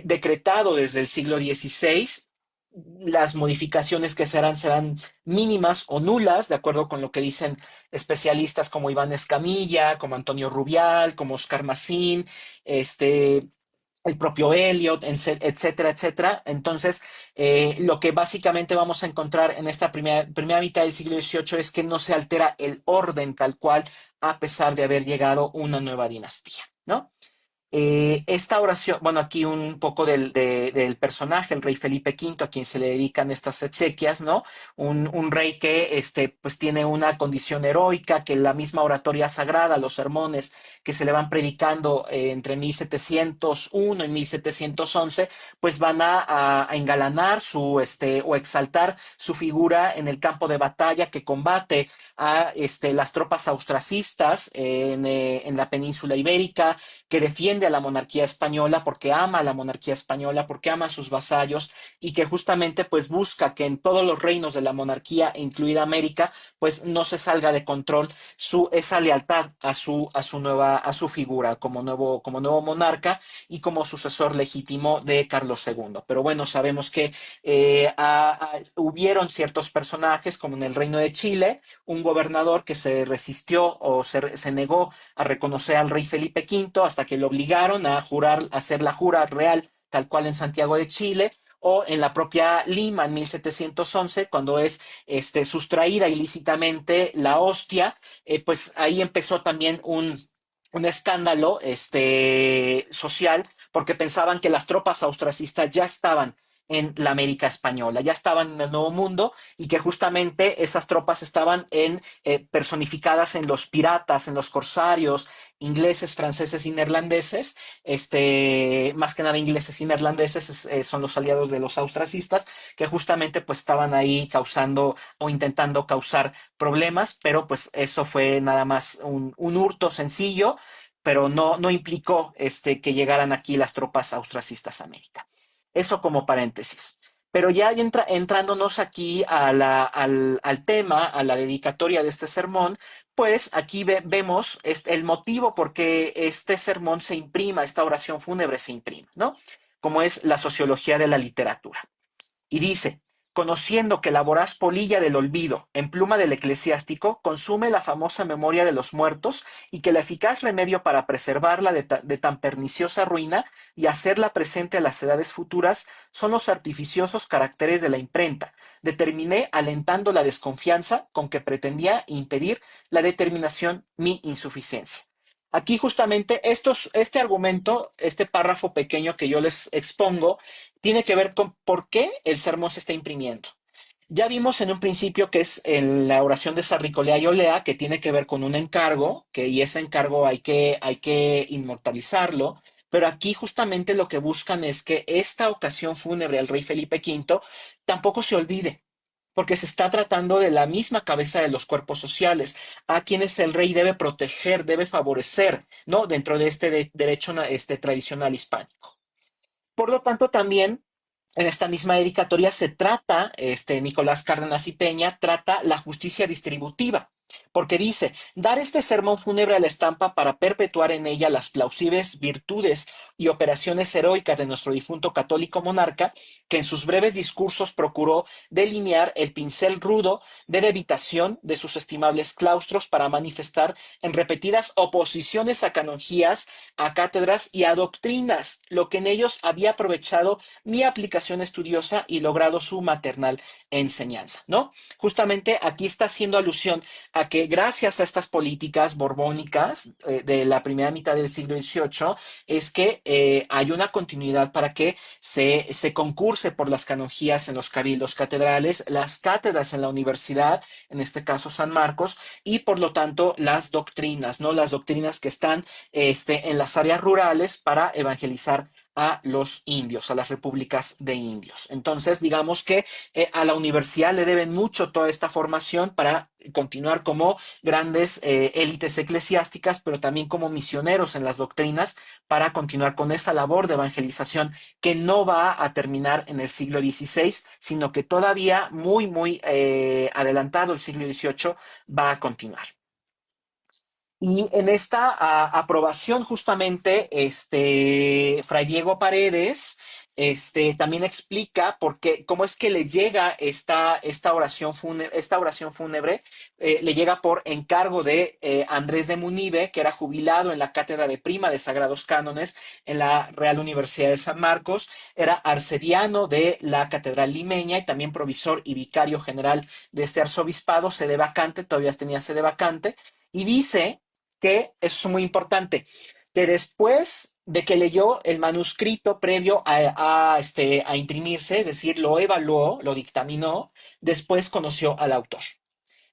decretado desde el siglo XVI. Las modificaciones que serán mínimas o nulas, de acuerdo con lo que dicen especialistas como Iván Escamilla, como Antonio Rubial, como Oscar Massín, este, el propio Eliot, etcétera, etcétera. Entonces, lo que básicamente vamos a encontrar en esta primera mitad del siglo XVIII es que no se altera el orden tal cual, a pesar de haber llegado una nueva dinastía, ¿no? Esta oración, bueno, aquí un poco del personaje, el rey Felipe V, a quien se le dedican estas exequias, ¿no? Un rey que pues tiene una condición heroica, que la misma oratoria sagrada, los sermones que se le van predicando entre 1701 y 1711, pues van a engalanar o exaltar su figura en el campo de batalla que combate a las tropas austracistas en la península ibérica, que defiende a la monarquía española porque ama a la monarquía española, porque ama a sus vasallos y que justamente pues busca que en todos los reinos de la monarquía, incluida América, pues no se salga de control esa lealtad a su figura como nuevo monarca y como sucesor legítimo de Carlos II. Pero bueno, sabemos que hubieron ciertos personajes como en el Reino de Chile, un gobernador que se resistió o se negó a reconocer al rey Felipe V hasta que lo obligaron a jurar, a hacer la jura real tal cual en Santiago de Chile o en la propia Lima en 1711, cuando es sustraída ilícitamente la hostia, pues ahí empezó también un escándalo social porque pensaban que las tropas austracistas ya estaban en la América Española. Ya estaban en el Nuevo Mundo y que justamente esas tropas estaban personificadas en los piratas, en los corsarios ingleses, franceses y neerlandeses, más que nada ingleses y neerlandeses son los aliados de los austracistas, que justamente pues estaban ahí causando o intentando causar problemas, pero pues eso fue nada más un hurto sencillo, pero no implicó que llegaran aquí las tropas austracistas a América. Eso como paréntesis. Pero ya entrándonos aquí al tema, a la dedicatoria de este sermón, pues aquí vemos el motivo por qué este sermón se imprima, esta oración fúnebre se imprime, ¿no? Como es la sociología de la literatura. Y dice, conociendo que la voraz polilla del olvido, en pluma del eclesiástico, consume la famosa memoria de los muertos y que el eficaz remedio para preservarla de tan perniciosa ruina y hacerla presente a las edades futuras son los artificiosos caracteres de la imprenta, determiné alentando la desconfianza con que pretendía impedir la determinación mi insuficiencia. Aquí justamente este argumento, este párrafo pequeño que yo les expongo, tiene que ver con por qué el sermón se está imprimiendo. Ya vimos en un principio que es en la oración de Sarricolea y Olea, que tiene que ver con un encargo, y ese encargo hay que inmortalizarlo, pero aquí justamente lo que buscan es que esta ocasión fúnebre al rey Felipe V tampoco se olvide, porque se está tratando de la misma cabeza de los cuerpos sociales, a quienes el rey debe proteger, debe favorecer, ¿no? Dentro de este derecho tradicional hispánico. Por lo tanto, también en esta misma dedicatoria se trata, Nicolás Cárdenas y Peña trata la justicia distributiva, porque dice, dar este sermón fúnebre a la estampa para perpetuar en ella las plausibles virtudes y operaciones heroicas de nuestro difunto católico monarca, que en sus breves discursos procuró delinear el pincel rudo de levitación de sus estimables claustros para manifestar en repetidas oposiciones a canonjías, a cátedras y a doctrinas, lo que en ellos había aprovechado mi aplicación estudiosa y logrado su maternal enseñanza, ¿no? Justamente aquí está haciendo alusión a que gracias a estas políticas borbónicas de la primera mitad del siglo XVIII es que hay una continuidad para que se concurse por las canonjías en los cabildos catedrales, las cátedras en la universidad, en este caso San Marcos, y por lo tanto las doctrinas, ¿no? Las doctrinas que están en las áreas rurales para evangelizar a los indios, a las repúblicas de indios. Entonces, digamos que a la universidad le deben mucho toda esta formación para continuar como grandes élites eclesiásticas, pero también como misioneros en las doctrinas para continuar con esa labor de evangelización que no va a terminar en el siglo XVI, sino que todavía muy adelantado el siglo XVIII va a continuar. Y en esta aprobación justamente, Fray Diego Paredes, también explica por qué, cómo es que le llega esta oración fúnebre, le llega por encargo de Andrés de Munive, que era jubilado en la cátedra de prima de Sagrados Cánones en la Real Universidad de San Marcos, era arcediano de la Catedral Limeña y también provisor y vicario general de este arzobispado, sede vacante, todavía tenía sede vacante, y dice que eso es muy importante, que después de que leyó el manuscrito previo a imprimirse, es decir, lo evaluó, lo dictaminó, después conoció al autor.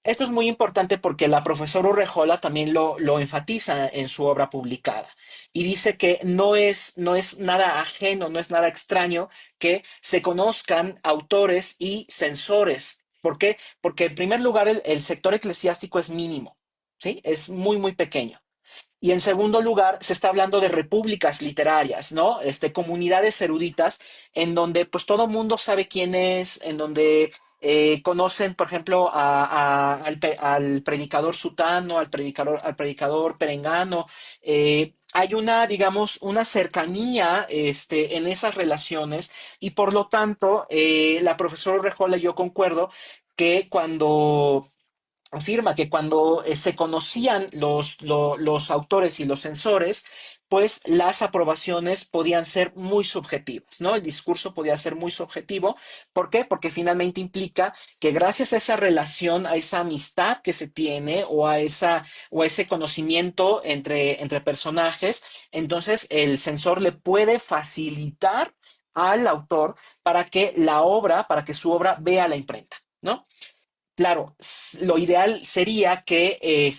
Esto es muy importante porque la profesora Urrejola también lo enfatiza en su obra publicada y dice que no es nada ajeno, no es nada extraño que se conozcan autores y censores. ¿Por qué? Porque en primer lugar el sector eclesiástico es mínimo, ¿sí? Es muy pequeño. Y en segundo lugar, se está hablando de repúblicas literarias, ¿no? Comunidades eruditas en donde pues todo mundo sabe quién es, en donde conocen, por ejemplo, al predicador Sutano, al predicador Perengano. Hay una, digamos, una cercanía en esas relaciones y por lo tanto, la profesora Rejola y yo concuerdo que cuando afirma que cuando se conocían los autores y los censores, pues las aprobaciones podían ser muy subjetivas, ¿no? El discurso podía ser muy subjetivo. ¿Por qué? Porque finalmente implica que gracias a esa relación, a esa amistad que se tiene o a ese conocimiento entre personajes, entonces el censor le puede facilitar al autor para que su obra vea la imprenta, ¿no? Claro, lo ideal sería que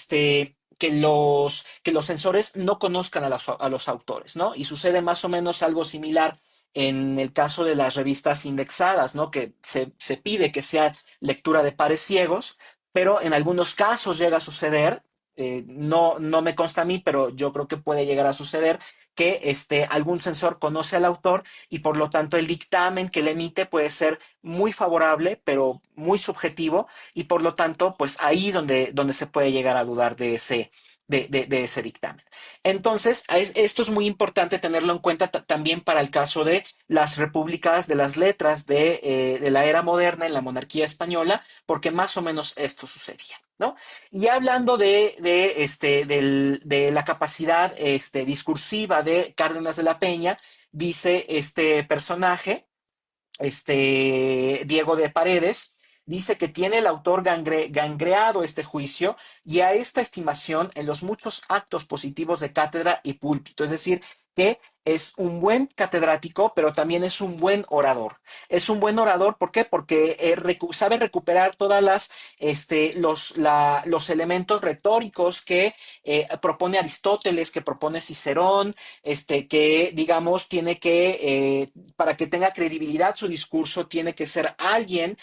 los censores no conozcan a los autores, ¿no? Y sucede más o menos algo similar en el caso de las revistas indexadas, ¿no? Que se pide que sea lectura de pares ciegos, pero en algunos casos llega a suceder, no, no me consta a mí, pero yo creo que puede llegar a suceder que algún censor conoce al autor y por lo tanto el dictamen que le emite puede ser muy favorable, pero muy subjetivo y por lo tanto, pues ahí es donde se puede llegar a dudar de ese dictamen. Entonces, esto es muy importante tenerlo en cuenta también para el caso de las repúblicas de las letras de la era moderna en la monarquía española, porque más o menos esto sucedía, ¿no? Y hablando de la capacidad discursiva de Cárdenas de la Peña, dice este personaje, Diego de Paredes, dice que tiene el autor gangreado este juicio y a esta estimación en los muchos actos positivos de cátedra y púlpito, es decir, que es un buen catedrático, pero también es un buen orador. Es un buen orador, ¿por qué? Porque sabe recuperar todas los elementos retóricos que propone Aristóteles, que propone Cicerón, que digamos tiene para que tenga credibilidad su discurso, tiene que ser alguien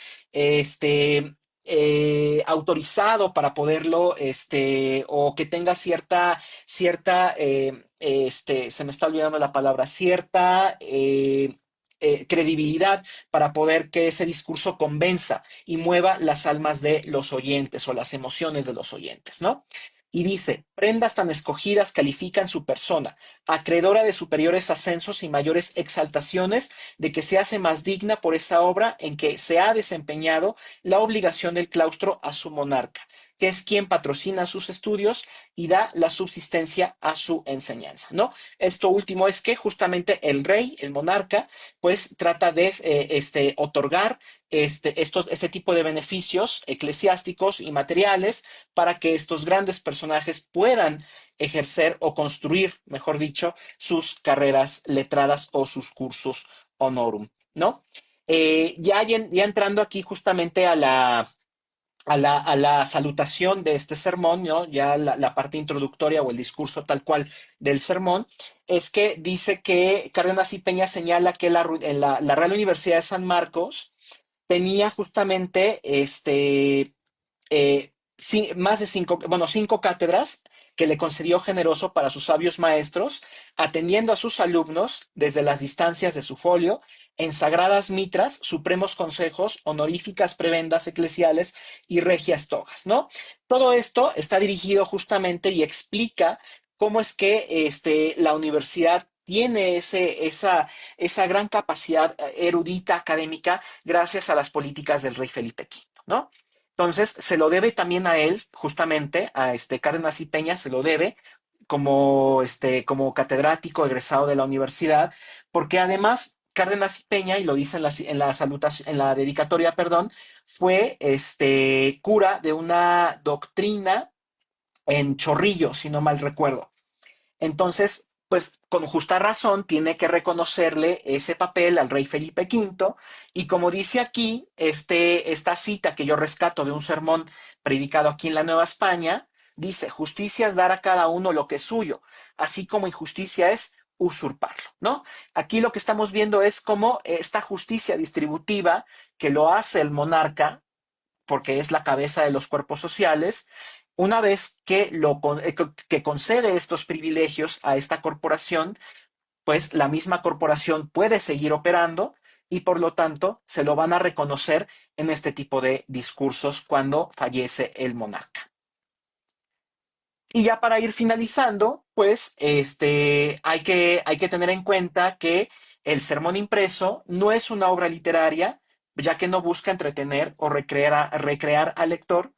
autorizado para poderlo, o que tenga se me está olvidando la palabra, cierta credibilidad para poder que ese discurso convenza y mueva las almas de los oyentes o las emociones de los oyentes, ¿no? Y dice, prendas tan escogidas califican su persona, acreedora de superiores ascensos y mayores exaltaciones, de que se hace más digna por esa obra en que se ha desempeñado la obligación del claustro a su monarca, que es quien patrocina sus estudios y da la subsistencia a su enseñanza, ¿no? Esto último es que justamente el rey, el monarca, pues trata de otorgar este tipo de beneficios eclesiásticos y materiales para que estos grandes personajes puedan ejercer o construir, mejor dicho, sus carreras letradas o sus cursus honorum, ¿no? Ya entrando aquí justamente a la salutación de este sermón, ¿no? Ya la parte introductoria o el discurso tal cual del sermón, es que dice que Cárdenas y Peña señala que la Real Universidad de San Marcos tenía justamente más de cinco cátedras que le concedió generoso para sus sabios maestros, atendiendo a sus alumnos desde las distancias de su folio, en sagradas mitras, supremos consejos, honoríficas prebendas eclesiales y regias togas, ¿no? Todo esto está dirigido justamente y explica cómo es que la universidad tiene esa gran capacidad erudita académica gracias a las políticas del rey Felipe V, ¿no? Entonces, se lo debe también a él, justamente, a Cárdenas y Peña, se lo debe como catedrático egresado de la universidad, porque además Cárdenas y Peña, y lo dice en la salutación, en la dedicatoria, perdón, fue cura de una doctrina en Chorrillo, si no mal recuerdo. Entonces, pues con justa razón tiene que reconocerle ese papel al rey Felipe V y como dice aquí, esta cita que yo rescato de un sermón predicado aquí en la Nueva España, dice, justicia es dar a cada uno lo que es suyo, así como injusticia es usurparlo, ¿no? Aquí lo que estamos viendo es cómo esta justicia distributiva que lo hace el monarca porque es la cabeza de los cuerpos sociales, una vez que concede estos privilegios a esta corporación, pues la misma corporación puede seguir operando y por lo tanto se lo van a reconocer en este tipo de discursos cuando fallece el monarca. Y ya para ir finalizando, pues hay que tener en cuenta que el sermón impreso no es una obra literaria, ya que no busca entretener o recrear al lector,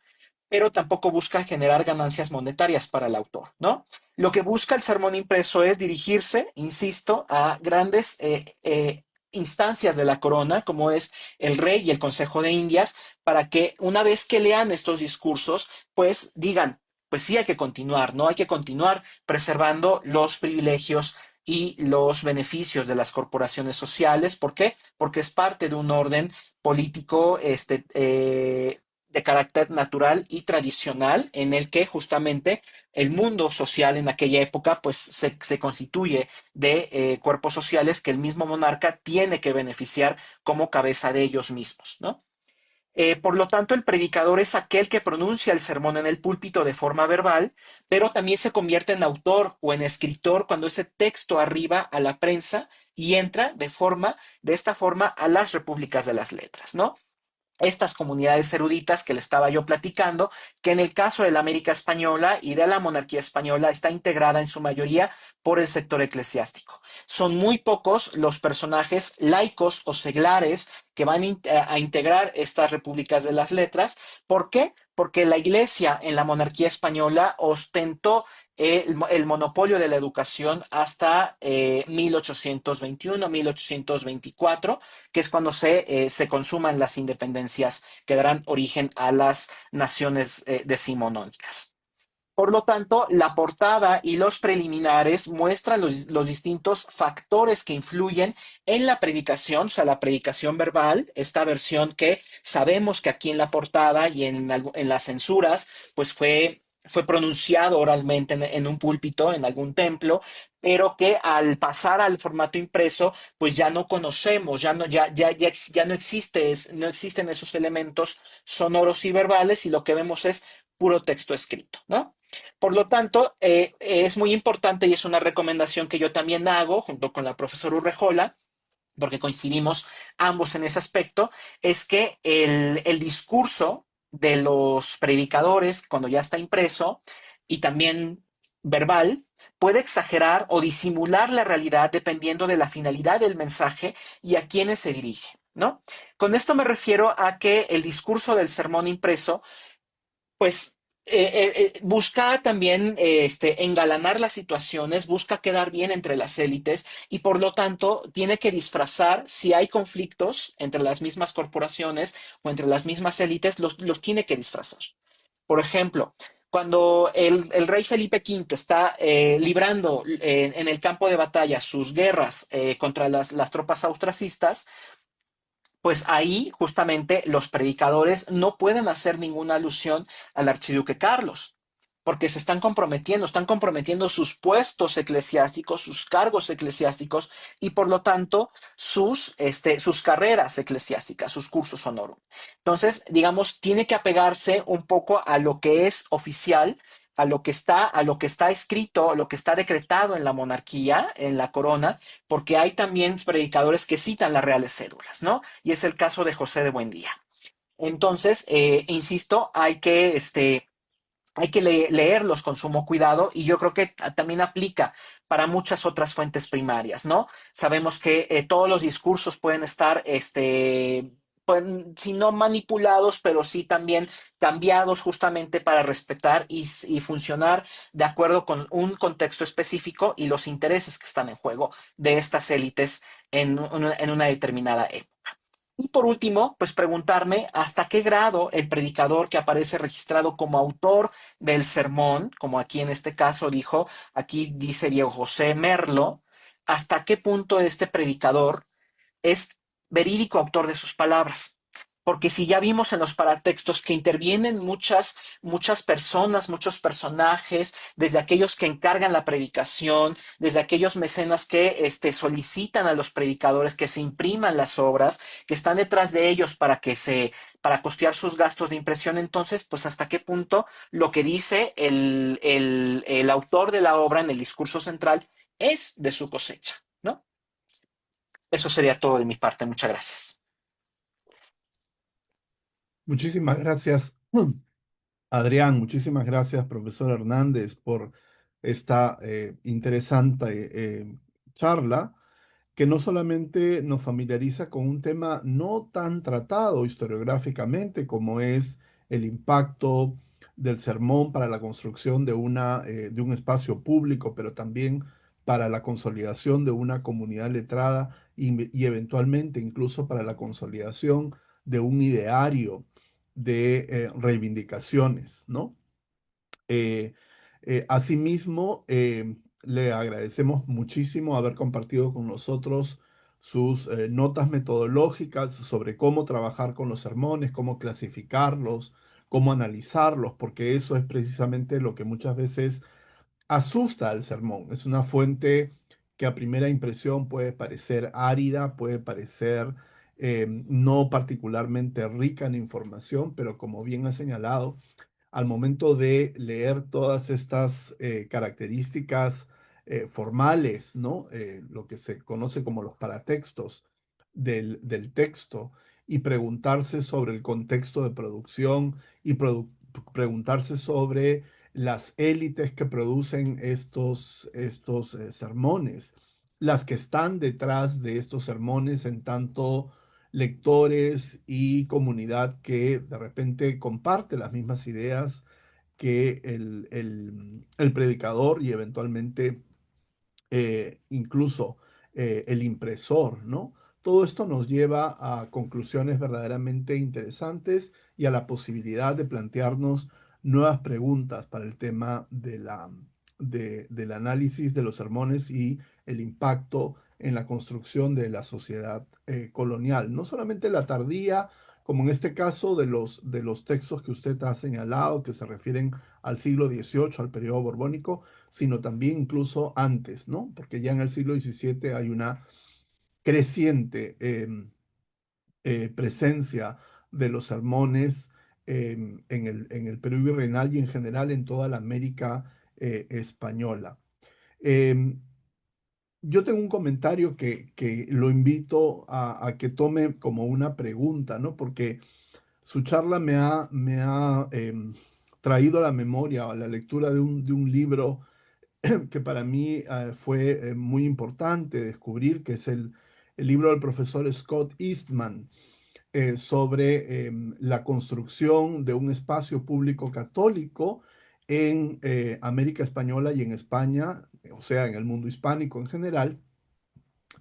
pero tampoco busca generar ganancias monetarias para el autor, ¿no? Lo que busca el sermón impreso es dirigirse, insisto, a grandes instancias de la corona, como es el rey y el Consejo de Indias, para que una vez que lean estos discursos, pues digan, pues sí hay que continuar, ¿no? Hay que continuar preservando los privilegios y los beneficios de las corporaciones sociales. ¿Por qué? Porque es parte de un orden político de carácter natural y tradicional en el que justamente el mundo social en aquella época pues se constituye de cuerpos sociales que el mismo monarca tiene que beneficiar como cabeza de ellos mismos, ¿no? Por lo tanto, el predicador es aquel que pronuncia el sermón en el púlpito de forma verbal, pero también se convierte en autor o en escritor cuando ese texto arriba a la prensa y entra de esta forma a las repúblicas de las letras, ¿no? Estas comunidades eruditas que le estaba yo platicando, que en el caso de la América española y de la monarquía española está integrada en su mayoría por el sector eclesiástico. Son muy pocos los personajes laicos o seglares que van a integrar estas repúblicas de las letras. ¿Por qué? Porque la iglesia en la monarquía española ostentó el monopolio de la educación hasta 1821, 1824, que es cuando se consuman las independencias que darán origen a las naciones decimonónicas. Por lo tanto, la portada y los preliminares muestran los distintos factores que influyen en la predicación, o sea, la predicación verbal, esta versión que sabemos que aquí en la portada y en las censuras, pues fue pronunciado oralmente en un púlpito, en algún templo, pero que al pasar al formato impreso, pues ya no conocemos, ya no no existen esos elementos sonoros y verbales y lo que vemos es puro texto escrito, ¿no? Por lo tanto, es muy importante y es una recomendación que yo también hago junto con la profesora Urrejola, porque coincidimos ambos en ese aspecto, es que el discurso de los predicadores, cuando ya está impreso y también verbal, puede exagerar o disimular la realidad dependiendo de la finalidad del mensaje y a quienes se dirige, ¿no? Con esto me refiero a que el discurso del sermón impreso pues busca también engalanar las situaciones, busca quedar bien entre las élites y por lo tanto tiene que disfrazar si hay conflictos entre las mismas corporaciones o entre las mismas élites, los tiene que disfrazar. Por ejemplo, cuando el rey Felipe V está librando en el campo de batalla sus guerras contra las tropas austracistas, pues ahí justamente los predicadores no pueden hacer ninguna alusión al archiduque Carlos, porque están comprometiendo sus puestos eclesiásticos, sus cargos eclesiásticos y por lo tanto sus carreras eclesiásticas, sus cursos honorum. Entonces, digamos, tiene que apegarse un poco a lo que es oficial, a lo que está escrito, a lo que está decretado en la monarquía, en la corona, porque hay también predicadores que citan las reales cédulas, ¿no? Y es el caso de José de Buendía. Entonces, insisto, hay que leerlos con sumo cuidado y yo creo que también aplica para muchas otras fuentes primarias, ¿no? Sabemos que todos los discursos pueden estar, si no manipulados, pero sí también cambiados justamente para respetar y funcionar de acuerdo con un contexto específico y los intereses que están en juego de estas élites en una determinada época. Y por último, pues preguntarme hasta qué grado el predicador que aparece registrado como autor del sermón, como aquí en este caso dijo, aquí dice Diego José Merlo, hasta qué punto este predicador es verídico autor de sus palabras. Porque si ya vimos en los paratextos que intervienen muchas personas, muchos personajes, desde aquellos que encargan la predicación, desde aquellos mecenas que solicitan a los predicadores que se impriman las obras, que están detrás de ellos para costear sus gastos de impresión, entonces, pues hasta qué punto lo que dice el autor de la obra en el discurso central es de su cosecha, ¿no? Eso sería todo de mi parte. Muchas gracias. Muchísimas gracias, Adrián. Muchísimas gracias, profesor Hernández, por esta interesante charla que no solamente nos familiariza con un tema no tan tratado historiográficamente como es el impacto del sermón para la construcción de un espacio público, pero también para la consolidación de una comunidad letrada y eventualmente incluso para la consolidación de un ideario de reivindicaciones, ¿no? Eh, Asimismo, le agradecemos muchísimo haber compartido con nosotros sus notas metodológicas sobre cómo trabajar con los sermones, cómo clasificarlos, cómo analizarlos, porque eso es precisamente lo que muchas veces asusta al sermón. Es una fuente que a primera impresión puede parecer árida, puede parecer no particularmente rica en información, pero como bien ha señalado, al momento de leer todas estas características formales, ¿no? Lo que se conoce como los paratextos del texto, y preguntarse sobre el contexto de producción y preguntarse sobre las élites que producen estos sermones, las que están detrás de estos sermones en tanto lectores y comunidad que de repente comparte las mismas ideas que el predicador y eventualmente incluso el impresor, ¿no? Todo esto nos lleva a conclusiones verdaderamente interesantes y a la posibilidad de plantearnos nuevas preguntas para el tema del análisis de los sermones y el impacto en la construcción de la sociedad colonial. No solamente la tardía, como en este caso de los textos que usted ha señalado, que se refieren al siglo XVIII, al periodo borbónico, sino también incluso antes, ¿no? Porque ya en el siglo XVII hay una creciente presencia de los sermones en el Perú virreinal y en general en toda la América española. Eh, yo tengo un comentario que lo invito a que tome como una pregunta, ¿no? Porque su charla me ha traído a la memoria, a la lectura de un libro que para mí fue muy importante descubrir, que es el libro del profesor Scott Eastman sobre la construcción de un espacio público católico en América Española y en España, o sea, en el mundo hispánico en general,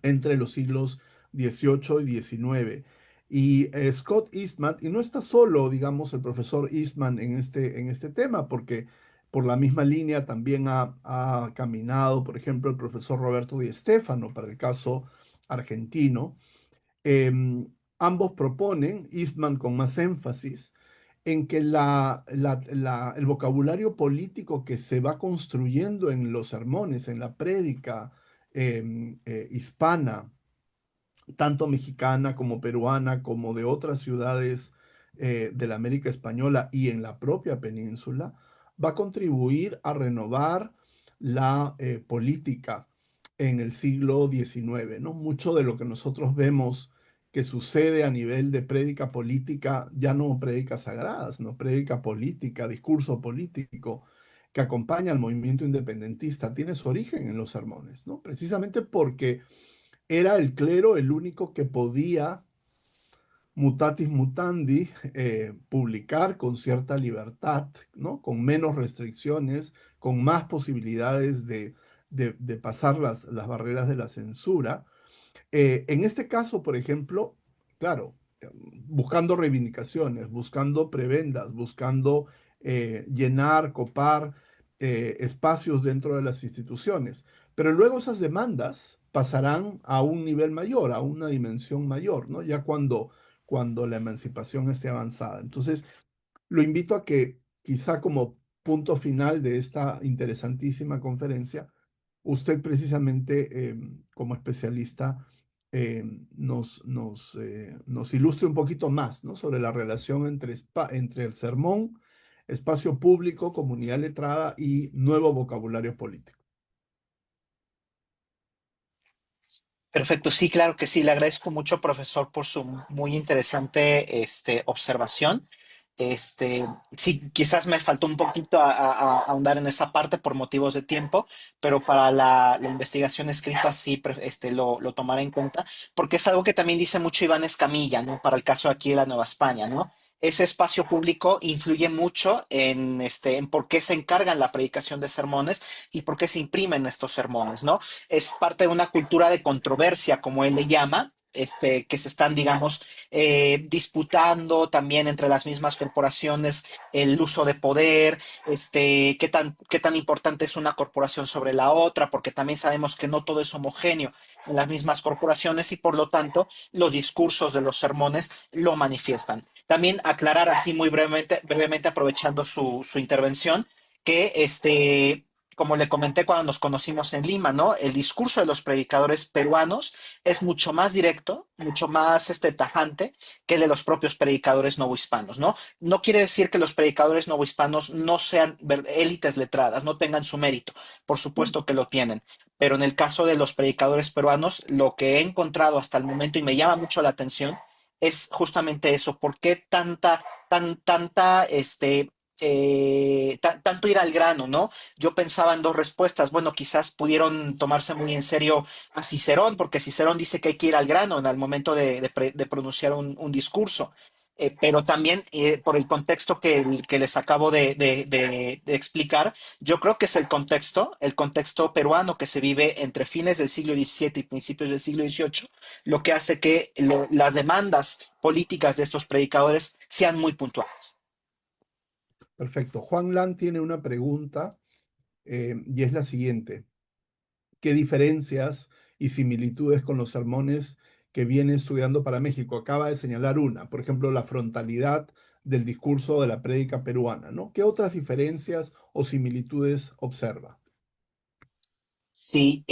entre los siglos XVIII y XIX. Y Scott Eastman, y no está solo, digamos, el profesor Eastman en este tema, porque por la misma línea también ha caminado, por ejemplo, el profesor Roberto Di Stéfano para el caso argentino. Em, Ambos proponen, Eastman con más énfasis, en que el vocabulario político que se va construyendo en los sermones, en la prédica hispana, tanto mexicana como peruana, como de otras ciudades de la América Española y en la propia península, va a contribuir a renovar la política en el siglo XIX, ¿no? Mucho de lo que nosotros vemos que sucede a nivel de prédica política, ya no prédicas sagradas, no prédica política, discurso político, que acompaña al movimiento independentista, tiene su origen en los sermones, ¿no? Precisamente porque era el clero el único que podía, mutatis mutandi, publicar con cierta libertad, ¿no? Con menos restricciones, con más posibilidades de pasar las barreras de la censura. En este caso, por ejemplo, claro, buscando reivindicaciones, buscando prebendas, buscando llenar, copar espacios dentro de las instituciones. Pero luego esas demandas pasarán a un nivel mayor, a una dimensión mayor, ¿no? Ya cuando la emancipación esté avanzada. Entonces, lo invito a que quizá como punto final de esta interesantísima conferencia, usted precisamente como especialista nos ilustre un poquito más, ¿no? Sobre la relación entre el sermón, espacio público, comunidad letrada y nuevo vocabulario político. Perfecto, sí, claro que sí. Le agradezco mucho, profesor, por su muy interesante observación. Sí, quizás me faltó un poquito a ahondar en esa parte por motivos de tiempo, pero para la investigación escrita sí lo tomaré en cuenta, porque es algo que también dice mucho Iván Escamilla, ¿no? Para el caso aquí de la Nueva España, ¿no? Ese espacio público influye mucho en por qué se encargan la predicación de sermones y por qué se imprimen estos sermones, ¿no? Es parte de una cultura de controversia, como él le llama, que se están, digamos, disputando también entre las mismas corporaciones el uso de poder, qué tan importante es una corporación sobre la otra, porque también sabemos que no todo es homogéneo en las mismas corporaciones y por lo tanto los discursos de los sermones lo manifiestan. También aclarar así muy brevemente aprovechando su intervención, que como le comenté cuando nos conocimos en Lima, ¿no? El discurso de los predicadores peruanos es mucho más directo, mucho más tajante que el de los propios predicadores novohispanos, ¿no? No quiere decir que los predicadores novohispanos no sean élites letradas, no tengan su mérito, por supuesto que lo tienen, pero en el caso de los predicadores peruanos, lo que he encontrado hasta el momento y me llama mucho la atención es justamente eso, ¿por qué tanta, tanto ir al grano, ¿no? Yo pensaba en dos respuestas. Bueno, quizás pudieron tomarse muy en serio a Cicerón, porque Cicerón dice que hay que ir al grano en el momento de pronunciar un discurso. Pero también por el contexto que les acabo de explicar, yo creo que es el contexto peruano que se vive entre fines del siglo XVII y principios del siglo XVIII, lo que hace que las demandas políticas de estos predicadores sean muy puntuales. Perfecto. Juan Lan tiene una pregunta y es la siguiente. ¿Qué diferencias y similitudes con los sermones que viene estudiando para México? Acaba de señalar una, por ejemplo, la frontalidad del discurso de la prédica peruana, ¿no? ¿Qué otras diferencias o similitudes observa? Sí,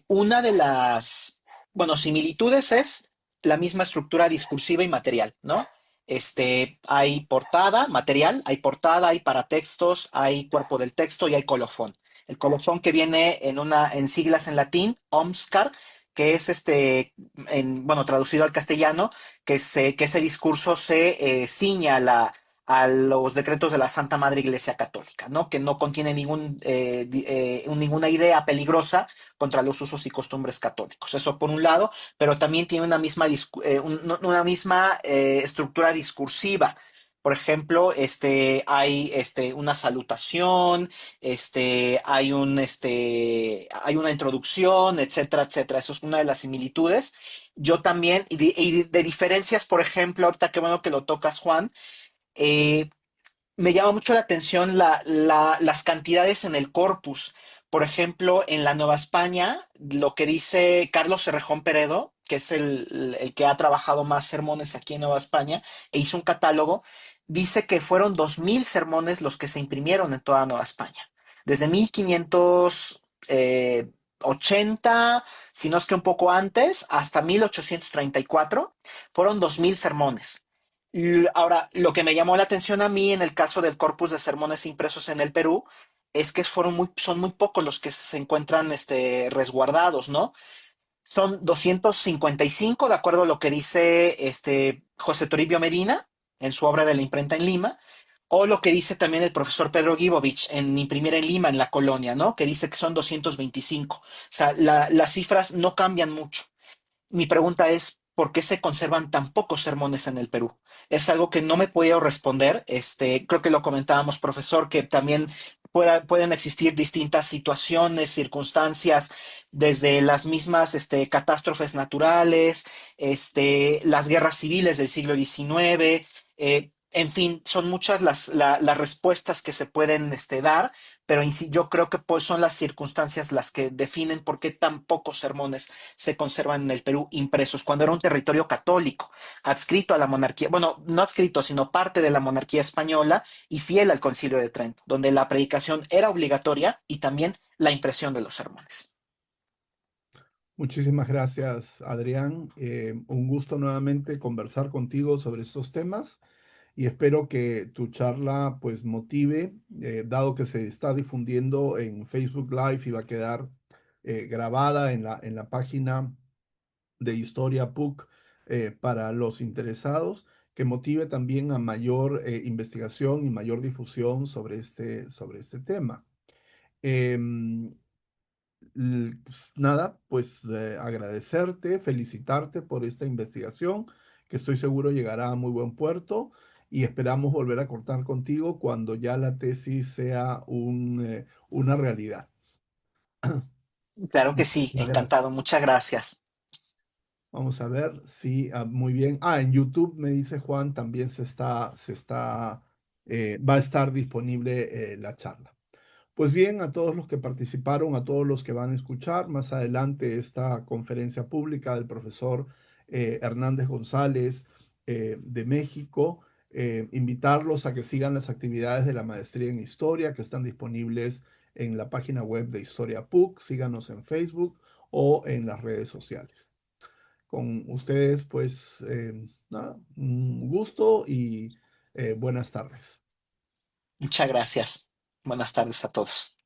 una de las, bueno, similitudes es la misma estructura discursiva y material, ¿no? Hay portada, hay paratextos, hay cuerpo del texto y hay colofón. El colofón que viene en siglas en latín, OMSCAR, que es bueno, traducido al castellano, que ese discurso se ciña a los decretos de la Santa Madre Iglesia Católica, ¿no? Que no contiene ninguna idea peligrosa contra los usos y costumbres católicos. Eso por un lado, pero también tiene una misma estructura discursiva. Por ejemplo, hay una salutación, hay una introducción, etcétera, etcétera. Eso es una de las similitudes. Yo también, y de diferencias, por ejemplo, ahorita qué bueno que lo tocas, Juan, eh, me llama mucho la atención las cantidades en el corpus. Por ejemplo, en la Nueva España, lo que dice Carlos Cerrejón Peredo, que es el que ha trabajado más sermones aquí en Nueva España, e hizo un catálogo, dice que fueron 2000 sermones los que se imprimieron en toda Nueva España. Desde 1580, si no es que un poco antes, hasta 1834, fueron 2000 sermones. Y ahora, lo que me llamó la atención a mí en el caso del corpus de sermones impresos en el Perú es que son muy pocos los que se encuentran resguardados, ¿no? Son 255, de acuerdo a lo que dice José Toribio Medina en su obra de la imprenta en Lima, o lo que dice también el profesor Pedro Gibovich en Imprimir en Lima, en la colonia, ¿no? Que dice que son 225. O sea, las cifras no cambian mucho. Mi pregunta es, ¿por qué se conservan tan pocos sermones en el Perú? Es algo que no me puedo responder. Creo que lo comentábamos, profesor, que también pueden existir distintas situaciones, circunstancias, desde las mismas catástrofes naturales, las guerras civiles del siglo XIX. En fin, son muchas las respuestas que se pueden dar, pero yo creo que pues, son las circunstancias las que definen por qué tan pocos sermones se conservan en el Perú impresos, cuando era un territorio católico, adscrito a la monarquía, bueno, no adscrito, sino parte de la monarquía española y fiel al Concilio de Trento, donde la predicación era obligatoria y también la impresión de los sermones. Muchísimas gracias, Adrián. Un gusto nuevamente conversar contigo sobre estos temas y espero que tu charla pues motive, dado que se está difundiendo en Facebook Live y va a quedar grabada en la página de Historia PUC para los interesados, que motive también a mayor investigación y mayor difusión sobre este tema. Em, Nada, pues agradecerte, felicitarte por esta investigación, que estoy seguro llegará a muy buen puerto y esperamos volver a contar contigo cuando ya la tesis sea una realidad. Claro que sí, Muchísimas gracias. encantado, muchas gracias. Vamos a ver si, muy bien. En YouTube me dice Juan, también va a estar disponible la charla. Pues bien, a todos los que participaron, a todos los que van a escuchar más adelante esta conferencia pública del profesor Hernández González de México, invitarlos a que sigan las actividades de la maestría en historia que están disponibles en la página web de Historia PUC, síganos en Facebook o en las redes sociales. Con ustedes, pues, nada, un gusto y buenas tardes. Muchas gracias. Buenas tardes a todos.